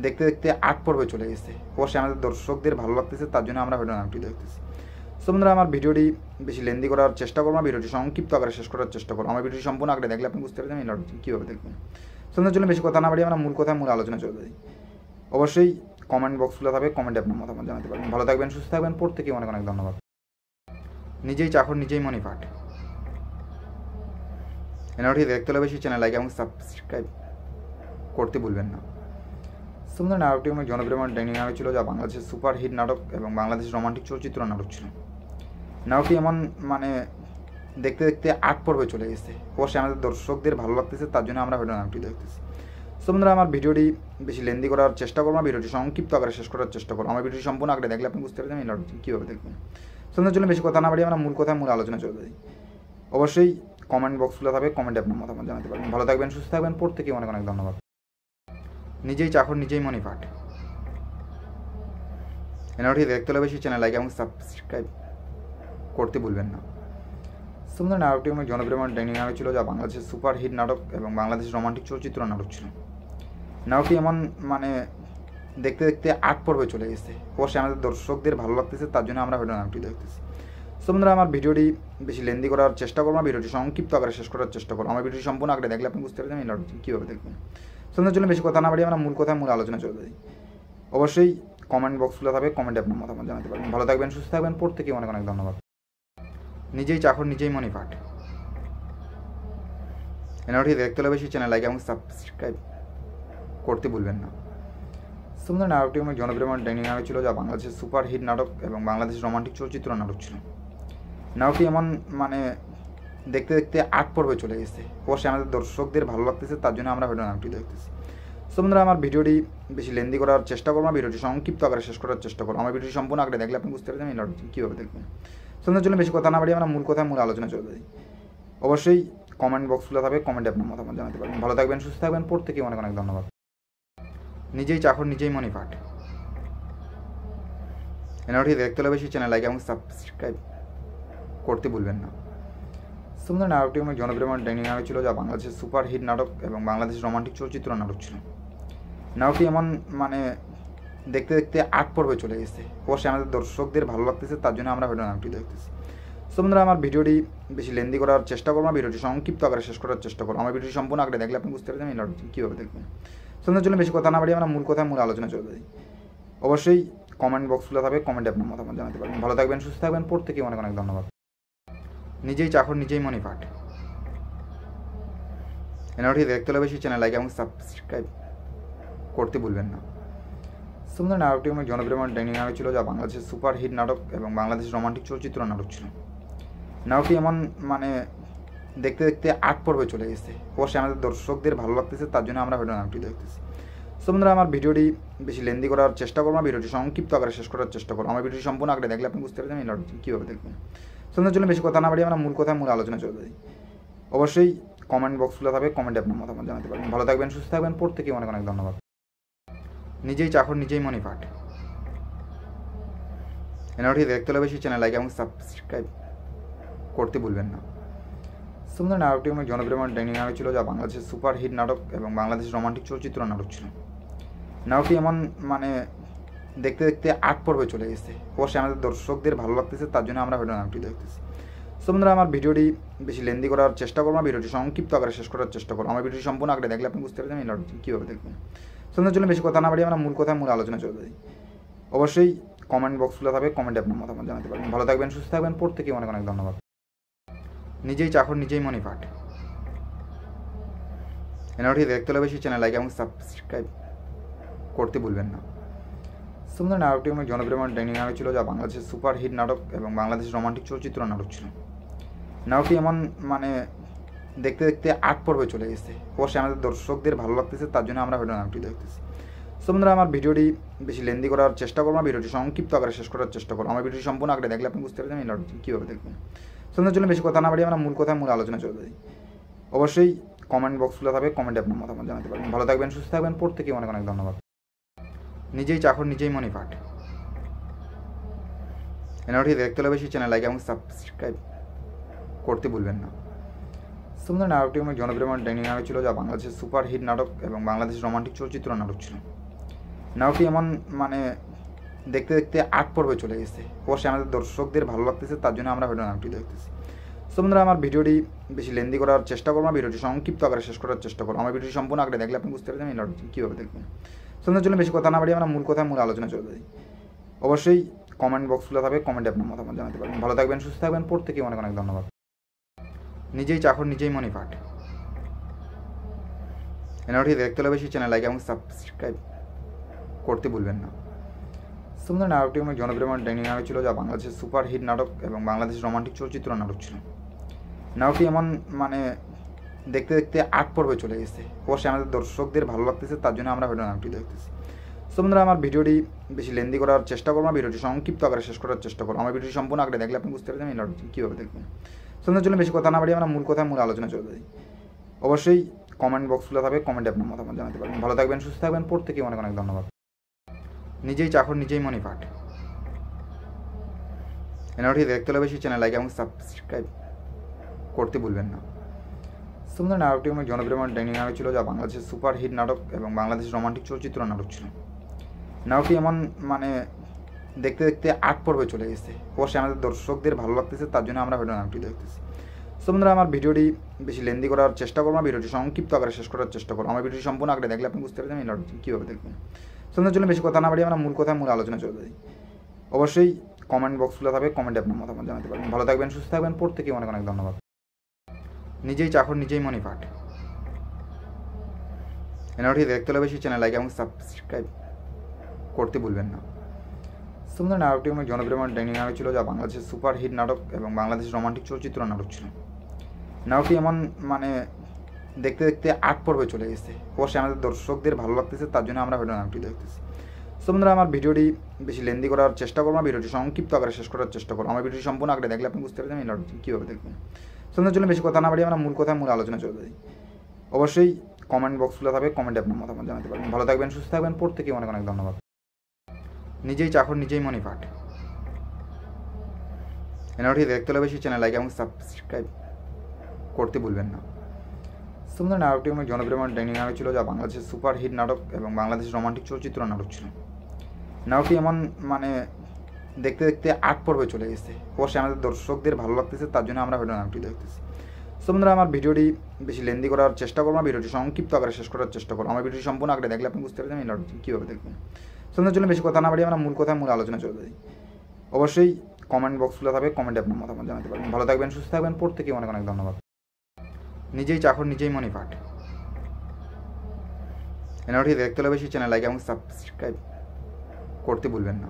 দেখতে দেখতে 8 পর্বে চলে গেছে। অবশ্যই আমাদের দর্শকদের ভালো লাগতেছে, তার জন্য আমরা ভিডিও নাটকটি দেখতেছি। সো বন্ধুরা, আমার ভিডিওটি বেশি লেন্দি করার চেষ্টা করবো না, ভিডিওটি সংক্ষিপ্ত আকারে শেষ করার চেষ্টা করবো। আমার ভিডিওটি সম্পূর্ণ আগে দেখলে আপনি বুঝতে পারবেন এই নাটকটি কীভাবে দেখবেন। সুন্দর জন্য বেশি কথা না বাড়িয়ে আমরা মূল কথায় মূল আলোচনা চলে যাই। অবশ্যই কমেন্ট বক্সগুলো থাকবে, কমেন্টে আপনার মতামত জানাতে পারবেন। ভালো থাকবেন, সুস্থ থাকবেন, প্রত্যেকে অনেক অনেক ধন্যবাদ। নিজেই চাকর নিজেই মনি পাঠ। এনাটি দেখতে হলে বেশি চ্যানেল লাইক এবং সাবস্ক্রাইব করতে ভুলবেন না। সুন্দর নাটকটি অনেক জনপ্রিয় ডাইনিং নাটক ছিল, যা বাংলাদেশের সুপার হিট নাটক এবং বাংলাদেশের রোমান্টিক চলচ্চিত্র নাটক ছিল। নাটকটি এমন দেখতে দেখতে 8 পর্বে চলে গেছে। অবশ্যই আমাদের দর্শকদের ভালো লাগতেছে, তার জন্য আমরা ভিডিও নাটকটি দেখতেছি। সো বন্ধুরা, আমার ভিডিওটি বেশি লেন্দি করার চেষ্টা করবো না, ভিডিওটি সংক্ষিপ্ত আকারে শেষ করার চেষ্টা করবো। আমার ভিডিওটি সম্পূর্ণ আগে দেখলে আপনি বুঝতে পারবেন এই নাটকটি কীভাবে দেখবেন। সুন্দর জন্য বেশি কথা না বাড়িয়ে আমরা মূল কথায় মূল আলোচনা চলে যাই। অবশ্যই কমেন্ট বক্সগুলো থাকবে, কমেন্টে আপনার মতামত জানাতে পারবেন। ভালো থাকবেন, সুস্থ থাকবেন, প্রত্যেকে অনেক অনেক ধন্যবাদ। নিজেই চাকর নিজেই মনি পাঠ। এনাটি দেখতে হলে বেশি চ্যানেল লাইক এবং সাবস্ক্রাইব করতে ভুলবেন না। সুন্দর নাটকটি অনেক জনপ্রিয় ডাইনিং নাটক ছিল, যা বাংলাদেশের সুপার হিট নাটক এবং বাংলাদেশের রোমান্টিক চলচ্চিত্র নাটক ছিল। নাটকটি এমন দেখতে দেখতে 8 পর্বে চলে গেছে। অবশ্যই আমাদের দর্শকদের ভালো লাগতেছে, তার জন্য আমরা ভিডিও নাটকটি দেখতেছি। সো বন্ধুরা, আমার ভিডিওটি বেশি লেন্দি করার চেষ্টা করবো না, ভিডিওটি সংক্ষিপ্ত আকারে শেষ করার চেষ্টা করবো। আমার ভিডিওটি সম্পূর্ণ আগে দেখলে আপনি বুঝতে পারবেন এই নাটকটি কীভাবে দেখবেন। সুন্দর জন্য বেশি কথা না বাড়িয়ে আমরা মূল কথায় মূল আলোচনা চলে যাই। অবশ্যই কমেন্ট বক্সগুলো থাকবে, কমেন্টে আপনার মতামত জানাতে পারবেন। ভালো থাকবেন, সুস্থ থাকবেন, প্রত্যেকে অনেক অনেক ধন্যবাদ। নিজেই চাকর নিজেই মনি পাঠ। এনাটি দেখতে হলে বেশি চ্যানেল লাইক এবং সাবস্ক্রাইব করতে ভুলবেন না। সুন্দর নাটকটি অনেক জনপ্রিয় ডাইনিং নাটক ছিল, যা বাংলাদেশের সুপার হিট নাটক এবং বাংলাদেশের রোমান্টিক চলচ্চিত্র নাটক ছিল। নাটকটি এমন দেখতে দেখতে 8 পর্বে চলে গেছে। অবশ্যই আমাদের দর্শকদের ভালো লাগতেছে, তার জন্য আমরা ভিডিও নাটকটি দেখতেছি। সো বন্ধুরা, আমার ভিডিওটি বেশি লেন্দি করার চেষ্টা করবো না, ভিডিওটি সংক্ষিপ্ত আকারে শেষ করার চেষ্টা করবো। আমার ভিডিওটি সম্পূর্ণ আগে দেখলে আপনি বুঝতে পারবেন এই নাটকটি কীভাবে দেখবেন। সুন্দর জন্য বেশি কথা না বাড়িয়ে আমরা মূল কথায় মূল আলোচনা চলে যাই। অবশ্যই কমেন্ট বক্স খোলা থাকবে, কমেন্টে আপনার মতামত জানাতে পারবেন। ভালো থাকবেন, সুস্থ থাকবেন, প্রত্যেকে অনেক অনেক ধন্যবাদ। নিজেই চাকর নিজেই মনি পাঠ। এনাটি দেখতে হলে বেশি চ্যানেল লাইক এবং সাবস্ক্রাইব করতে ভুলবেন না। সুন্দর নাটকটি অনেক জনপ্রিয় ডাইনিং নাটক ছিল, যা বাংলাদেশের সুপার হিট নাটক এবং বাংলাদেশের রোমান্টিক চলচ্চিত্র নাটক ছিল। নাটকটি এমন দেখতে দেখতে 8 পর্বে চলে গেছে। অবশ্যই আমাদের দর্শকদের ভালো লাগতেছে, তার জন্য আমরা ভিডিও নাটকটি দেখতেছি। সো বন্ধুরা, আমার ভিডিওটি বেশি লেন্দি করার চেষ্টা করবো না, ভিডিওটি সংক্ষিপ্ত আকারে শেষ করার চেষ্টা করবো। আমার ভিডিওটি সম্পূর্ণ আগে দেখলে আপনি বুঝতে পারবেন এই নাটকটি কীভাবে দেখবেন। সুন্দর জন্য বেশি কথা না বাড়িয়ে আমরা মূল কথায় মূল আলোচনা চলে যাই। অবশ্যই কমেন্ট বক্স খোলা থাকবে, কমেন্টে আপনার মতামত জানাতে পারবেন। ভালো থাকবেন, সুস্থ থাকবেন, প্রত্যেকে অনেক অনেক ধন্যবাদ। নিজেই চাকর নিজেই মনি পাঠ। এনাটি দেখতে হলে বেশি চ্যানেল লাইক এবং সাবস্ক্রাইব করতে ভুলবেন না। সুন্দর নাটকটি অনেক জনপ্রিয় ডাইনিং নাটক ছিল, যা বাংলাদেশের সুপার হিট নাটক এবং বাংলাদেশের রোমান্টিক চলচ্চিত্র নাটক ছিল। নাটকটি এমন দেখতে দেখতে 8 পর্বে চলে গেছে। অবশ্যই আমাদের দর্শকদের ভালো লাগতেছে, তার জন্য আমরা ভিডিও নাটকটি দেখতেছি। সো বন্ধুরা, আমার ভিডিওটি বেশি লেন্দি করার চেষ্টা করবো না, ভিডিওটি সংক্ষিপ্ত আকারে শেষ করার চেষ্টা করবো। আমার ভিডিওটি সম্পূর্ণ আগে দেখলে আপনি বুঝতে পারবেন এই নাটকটি কীভাবে দেখবেন। সুন্দর জন্য বেশি কথা না বাড়িয়ে আমরা মূল কথায় মূল আলোচনা চলে যাই। অবশ্যই কমেন্ট বক্স খোলা থাকবে, কমেন্টে আপনার মতামত জানাতে পারবেন। ভালো থাকবেন, সুস্থ থাকবেন, প্রত্যেকে অনেক অনেক ধন্যবাদ। নিজেই চাকর নিজেই মনি পাঠ। এনাটি দেখতে হলে বেশি চ্যানেল লাইক এবং সাবস্ক্রাইব করতে ভুলবেন না। সুন্দর নাটকটি অনেক জনপ্রিয় ডাইনিং নাটক ছিল, যা বাংলাদেশের সুপার হিট নাটক এবং বাংলাদেশের রোমান্টিক চলচ্চিত্র নাটক ছিল। নাটকটি এমন দেখতে দেখতে 8 পর্বে চলে গেছে। অবশ্যই আমাদের দর্শকদের ভালো লাগতেছে, তার জন্য আমরা ভিডিও নাটকটি দেখতেছি। সো বন্ধুরা, আমার ভিডিওটি বেশি লেন্দি করার চেষ্টা করবো না, ভিডিওটি সংক্ষিপ্ত আকারে শেষ করার চেষ্টা করবো। আমার ভিডিওটি সম্পূর্ণ আগে দেখলে আপনি বুঝতে পারবেন এই নাটকটি কীভাবে দেখবেন। সুন্দর জন্য বেশি কথা না বাড়িয়ে আমরা মূল কথায় মূল আলোচনা চলে যাই। অবশ্যই কমেন্ট বক্স খোলা থাকবে, কমেন্টে আপনার মতামত জানাতে পারবেন। ভালো থাকবেন, সুস্থ থাকবেন, প্রত্যেকে অনেক অনেক ধন্যবাদ। নিজেই চাকর নিজেই মনি পাঠ। এনাটি দেখতে হলে বেশি চ্যানেল লাইক এবং সাবস্ক্রাইব করতে ভুলবেন না। সুন্দর নাটকটি অনেক জনপ্রিয় ডাইনিং নাটক ছিল, যা বাংলাদেশের সুপার হিট নাটক এবং বাংলাদেশের রোমান্টিক চলচ্চিত্র নাটক ছিল। নাটকটি এমন দেখতে দেখতে 8 পর্বে চলে গেছে। অবশ্যই আমাদের দর্শকদের ভালো লাগতেছে, তার জন্য আমরা ভিডিও নাটকটি দেখতেছি। সো বন্ধুরা, আমার ভিডিওটি বেশি লেন্দি করার চেষ্টা করবো না, ভিডিওটি সংক্ষিপ্ত আকারে শেষ করার চেষ্টা করবো। আমার ভিডিওটি সম্পূর্ণ আগে দেখলে আপনি বুঝতে পারবেন এই নাটকটি কীভাবে দেখবেন। সুন্দর জন্য বেশি কথা না বাড়িয়ে আমরা মূল কথায় মূল আলোচনা চলে যাই। অবশ্যই কমেন্ট বক্স খোলা থাকবে, কমেন্টে আপনার মতামত জানাতে পারবেন। ভালো থাকবেন, সুস্থ থাকবেন, প্রত্যেকে অনেক অনেক ধন্যবাদ। নিজেই চাকর নিজেই মনি পাঠ। এনাটি দেখতে হলে বেশি চ্যানেল লাইক এবং সাবস্ক্রাইব করতে ভুলবেন না। সুন্দর নাটকটি অনেক জনপ্রিয় ডাইনিং নাটক ছিল, যা বাংলাদেশের সুপার হিট নাটক এবং বাংলাদেশের রোমান্টিক চলচ্চিত্র নাটক ছিল। নাটকটি এমন দেখতে দেখতে 8 পর্বে চলে গেছে। অবশ্যই আমাদের দর্শকদের ভালো লাগতেছে, তার জন্য আমরা ভিডিও নাটকটি দেখতেছি। সো বন্ধুরা, আমার ভিডিওটি বেশি লেন্দি করার চেষ্টা করবো না, ভিডিওটি সংক্ষিপ্ত আকারে শেষ করার চেষ্টা করবো। আমার ভিডিওটি সম্পূর্ণ আগে দেখলে আপনি বুঝতে পারবেন এই নাটকটি কীভাবে দেখবেন। সুন্দর জন্য বেশি কথা না বাড়িয়ে আমরা মূল কথায় মূল আলোচনা চলে যাই। অবশ্যই কমেন্ট বক্স খোলা থাকবে, কমেন্টে আপনার মতামত জানাতে পারবেন। ভালো থাকবেন, সুস্থ থাকবেন, প্রত্যেকে অনেক অনেক ধন্যবাদ। নিজেই চাকর নিজেই মনি পাঠ। এনাটি দেখতে হলে বেশি চ্যানেল লাইক এবং সাবস্ক্রাইব করতে ভুলবেন না। সুন্দর নাটকটি অনেক জনপ্রিয় ডাইনিং নাটক ছিল, যা বাংলাদেশের সুপার হিট নাটক এবং বাংলাদেশের রোমান্টিক চলচ্চিত্র নাটক ছিল। নাটকটি এমন দেখতে দেখতে 8 পর্বে চলে গেছে। অবশ্যই আমাদের দর্শকদের ভালো লাগতেছে, তার জন্য আমরা ভিডিও নাটকটি দেখতেছি। সো বন্ধুরা, আমার ভিডিওটি বেশি লেন্দি করার চেষ্টা করবো না, ভিডিওটি সংক্ষিপ্ত আকারে শেষ করার চেষ্টা করবো। আমার ভিডিওটি সম্পূর্ণ আগে দেখলে আপনি বুঝতে পারবেন এই নাটকটি কীভাবে দেখবেন। সুন্দর জন্য বেশি কথা না বাড়িয়ে আমরা মূল কথায় মূল আলোচনা চলে যাই। অবশ্যই কমেন্ট বক্স খোলা থাকবে, কমেন্টে আপনার মতামত জানাতে পারবেন। ভালো থাকবেন, সুস্থ থাকবেন, প্রত্যেকে অনেক অনেক ধন্যবাদ। নিজেই চাকর নিজেই মনি পাঠ। এনাটি দেখতে হলে বেশি চ্যানেল লাইক এবং সাবস্ক্রাইব করতে ভুলবেন না। সুন্দর নাটকটি অনেক জনপ্রিয় ডাইনিং নাটক ছিল, যা বাংলাদেশের সুপার হিট নাটক এবং বাংলাদেশের রোমান্টিক চলচ্চিত্র নাটক ছিল। নাটকটি এমন দেখতে দেখতে 8 পর্বে চলে গেছে। অবশ্যই আমাদের দর্শকদের ভালো লাগতেছে, তার জন্য আমরা ভিডিও নাটকটি দেখতেছি। সো বন্ধুরা, আমার ভিডিওটি বেশি লেন্দি করার চেষ্টা করবো না, ভিডিওটি সংক্ষিপ্ত আকারে শেষ করার চেষ্টা করবো। আমার ভিডিওটি সম্পূর্ণ আগে দেখলে আপনি বুঝতে পারবেন এই নাটকটি কীভাবে দেখবেন। সুন্দর জন্য বেশি কথা না বাড়িয়ে আমরা মূল কথায় মূল আলোচনা চলে যাই। অবশ্যই কমেন্ট বক্স খোলা থাকবে, কমেন্টে আপনার মতামত জানাতে পারবেন। ভালো থাকবেন, সুস্থ থাকবেন, প্রত্যেকে অনেক অনেক ধন্যবাদ। নিজেই চাকর নিজেই মনি পাঠ। এনারটি দেখতে হলে বেশি চ্যানেল লাইক এবং সাবস্ক্রাইব করতে ভুলবেন না। সুন্দর নাটকটি অনেক জনপ্রিয় ডাইনিং নাটক ছিল, যা বাংলাদেশের সুপার হিট নাটক এবং বাংলাদেশের রোমান্টিক চলচ্চিত্র নাটক ছিল। নাটকটি এমন দেখতে দেখতে 8 পর্বে চলে গেছে। অবশ্যই আমাদের দর্শকদের ভালো লাগতেছে, তার জন্য আমরা ভিডিও নাটকটি দেখতেছি। সো বন্ধুরা, আমার ভিডিওটি বেশি লেন্দি করার চেষ্টা করবো না, ভিডিওটি সংক্ষিপ্ত আকারে শেষ করার চেষ্টা করবো। আমার ভিডিওটি সম্পূর্ণ আগে দেখলে আপনি বুঝতে পারবেন এই নাটকটি কীভাবে দেখবেন। সুন্দর জন্য বেশি কথা না বাড়িয়ে আমরা মূল কথায় মূল আলোচনা চলে যাই। অবশ্যই কমেন্ট বক্সগুলো থাকবে, কমেন্টে আপনার মতামত জানাতে পারবেন। ভালো থাকবেন, সুস্থ থাকবেন, প্রত্যেকে অনেক অনেক ধন্যবাদ। নিজেই চাকর নিজেই মনি পাঠ। এনারটি দেখতে হলে বেশি চ্যানেল লাইক এবং সাবস্ক্রাইব করতে ভুলবেন না। সুন্দর নাটকটি অনেক জনপ্রিয় ডাইনিং নাটক ছিল, যা বাংলাদেশের সুপার হিট নাটক এবং বাংলাদেশের রোমান্টিক চলচ্চিত্র নাটক ছিল। নাটকটি এমন দেখতে দেখতে 8 পর্বে চলে গেছে। অবশ্যই আমাদের দর্শকদের ভালো লাগতেছে, তার জন্য আমরা ভিডিও নাটকটি দেখতেছি। সো বন্ধুরা, আমার ভিডিওটি বেশি লেন্দি করার চেষ্টা করবো না, ভিডিওটি সংক্ষিপ্ত আকারে শেষ করার চেষ্টা করবো। আমার ভিডিওটি সম্পূর্ণ আগে দেখলে আপনি বুঝতে পারবেন এই নাটকটি কীভাবে দেখবেন। সুন্দর জন্য বেশি কথা না বাড়িয়ে আমরা মূল কথায় মূল আলোচনা চলে যাই। অবশ্যই কমেন্ট বক্সগুলো থাকবে, কমেন্টে আপনার মতামত জানাতে পারবেন। ভালো থাকবেন, সুস্থ থাকবেন, প্রত্যেকে অনেক অনেক ধন্যবাদ। নিজেই চাকর নিজেই মনি পাঠ। এনারটি দেখতে হলে বেশি চ্যানেল লাইক এবং সাবস্ক্রাইব করতে ভুলবেন না।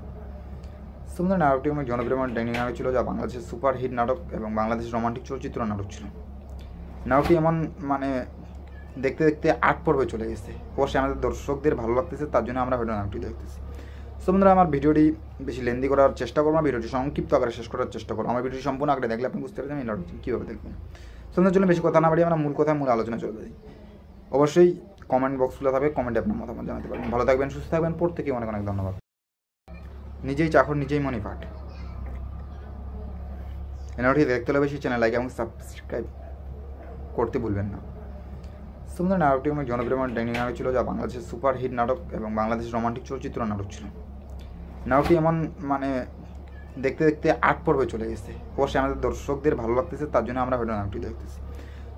সুন্দর নাটকটি অনেক জনপ্রিয় ডাইনিং নাটক ছিল, যা বাংলাদেশের সুপার হিট নাটক এবং বাংলাদেশের রোমান্টিক চলচ্চিত্র নাটক ছিল। নাটকটি এমন দেখতে দেখতে 8 পর্বে চলে গেছে। অবশ্যই আমাদের দর্শকদের ভালো লাগতেছে, তার জন্য আমরা ভিডিও নাটকটি দেখতেছি। সো বন্ধুরা, আমার ভিডিওটি বেশি লেন্দি করার চেষ্টা করবো না, ভিডিওটি সংক্ষিপ্ত আকারে শেষ করার চেষ্টা করবো। আমার ভিডিওটি সম্পূর্ণ আগে দেখলে আপনি বুঝতে পারবেন এই নাটকটি কীভাবে দেখবেন। সুন্দর জন্য বেশি কথা না বাড়িয়ে আমরা মূল কথায় মূল আলোচনা চলে যাই। অবশ্যই কমেন্ট বক্সগুলো থাকবে, কমেন্টে আপনার মতামত জানাতে পারবেন। ভালো থাকবেন, সুস্থ থাকবেন, প্রত্যেকে অনেক অনেক ধন্যবাদ। নিজেই চাকর নিজেই মনি পাঠ। এনারটি দেখতে হলে বেশি চ্যানেল লাইক এবং সাবস্ক্রাইব করতে ভুলবেন না। সুন্দর নাটকটি অনেক জনপ্রিয় ডাইনিং নাটক ছিল, যা বাংলাদেশের সুপার হিট নাটক এবং বাংলাদেশের রোমান্টিক চলচ্চিত্র নাটক ছিল। নাটকটি এমন দেখতে দেখতে 8 পর্বে চলে গেছে। অবশ্যই আমাদের দর্শকদের ভালো লাগতেছে, তার জন্য আমরা ভিডিও নাটকটি দেখতেছি।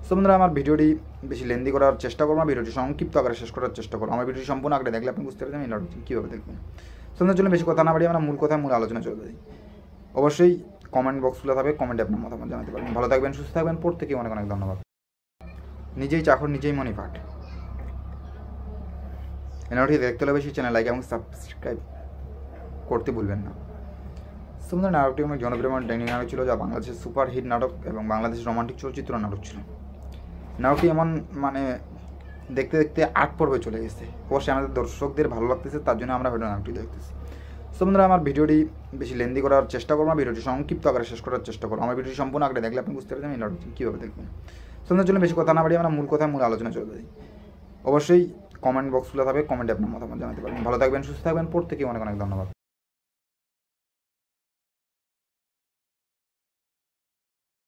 সো বন্ধুরা, আমার ভিডিওটি বেশি লেন্দি করার চেষ্টা করবো না, ভিডিওটি সংক্ষিপ্ত আকারে শেষ করার চেষ্টা করবো। আমার ভিডিওটি সম্পূর্ণ আগে দেখলে আপনি বুঝতে পারবেন এই নাটকটি কীভাবে দেখবেন। সুন্দর জন্য বেশি কথা না বাড়িয়ে আমরা মূল কথায় মূল আলোচনা চলে যাই। অবশ্যই কমেন্ট বক্সগুলো থাকবে, কমেন্টে আপনার মতামত জানাতে পারবেন। ভালো থাকবেন, সুস্থ থাকবেন, প্রত্যেকে অনেক অনেক ধন্যবাদ। নিজেই চাকর নিজেই মনি পাঠ। এনারটি দেখতে হলে বেশি চ্যানেল লাইক এবং সাবস্ক্রাইব করতে ভুলবেন না। সুন্দর নাটকটি অনেক জনপ্রিয় ডাইনিং নাটক ছিল, যা বাংলাদেশের সুপার হিট নাটক এবং বাংলাদেশের রোমান্টিক চলচ্চিত্র নাটক ছিল। নাটকটি এমন দেখতে দেখতে 8 পর্বে চলে গেছে। অবশ্যই আমাদের দর্শকদের ভালো লাগতেছে, তার জন্য আমরা ভিডিও নাটকটি দেখতেছি। সো বন্ধুরা, আমার ভিডিওটি বেশি লেন্দি করার চেষ্টা করবো না, ভিডিওটি সংক্ষিপ্ত আকারে শেষ করার চেষ্টা করবো। আমার ভিডিওটি সম্পূর্ণ আগে দেখলে আপনি বুঝতে পারবেন এই নাটকটি কীভাবে দেখবেন। সুন্দর জন্য বেশি কথা না বাড়িয়ে আমরা মূল কথায় মূল আলোচনা চলে যাই। অবশ্যই কমেন্ট বক্সগুলো থাকবে, কমেন্টে আপনার মতামত জানাতে পারবেন। ভালো থাকবেন, সুস্থ থাকবেন, প্রত্যেকে অনেক অনেক ধন্যবাদ।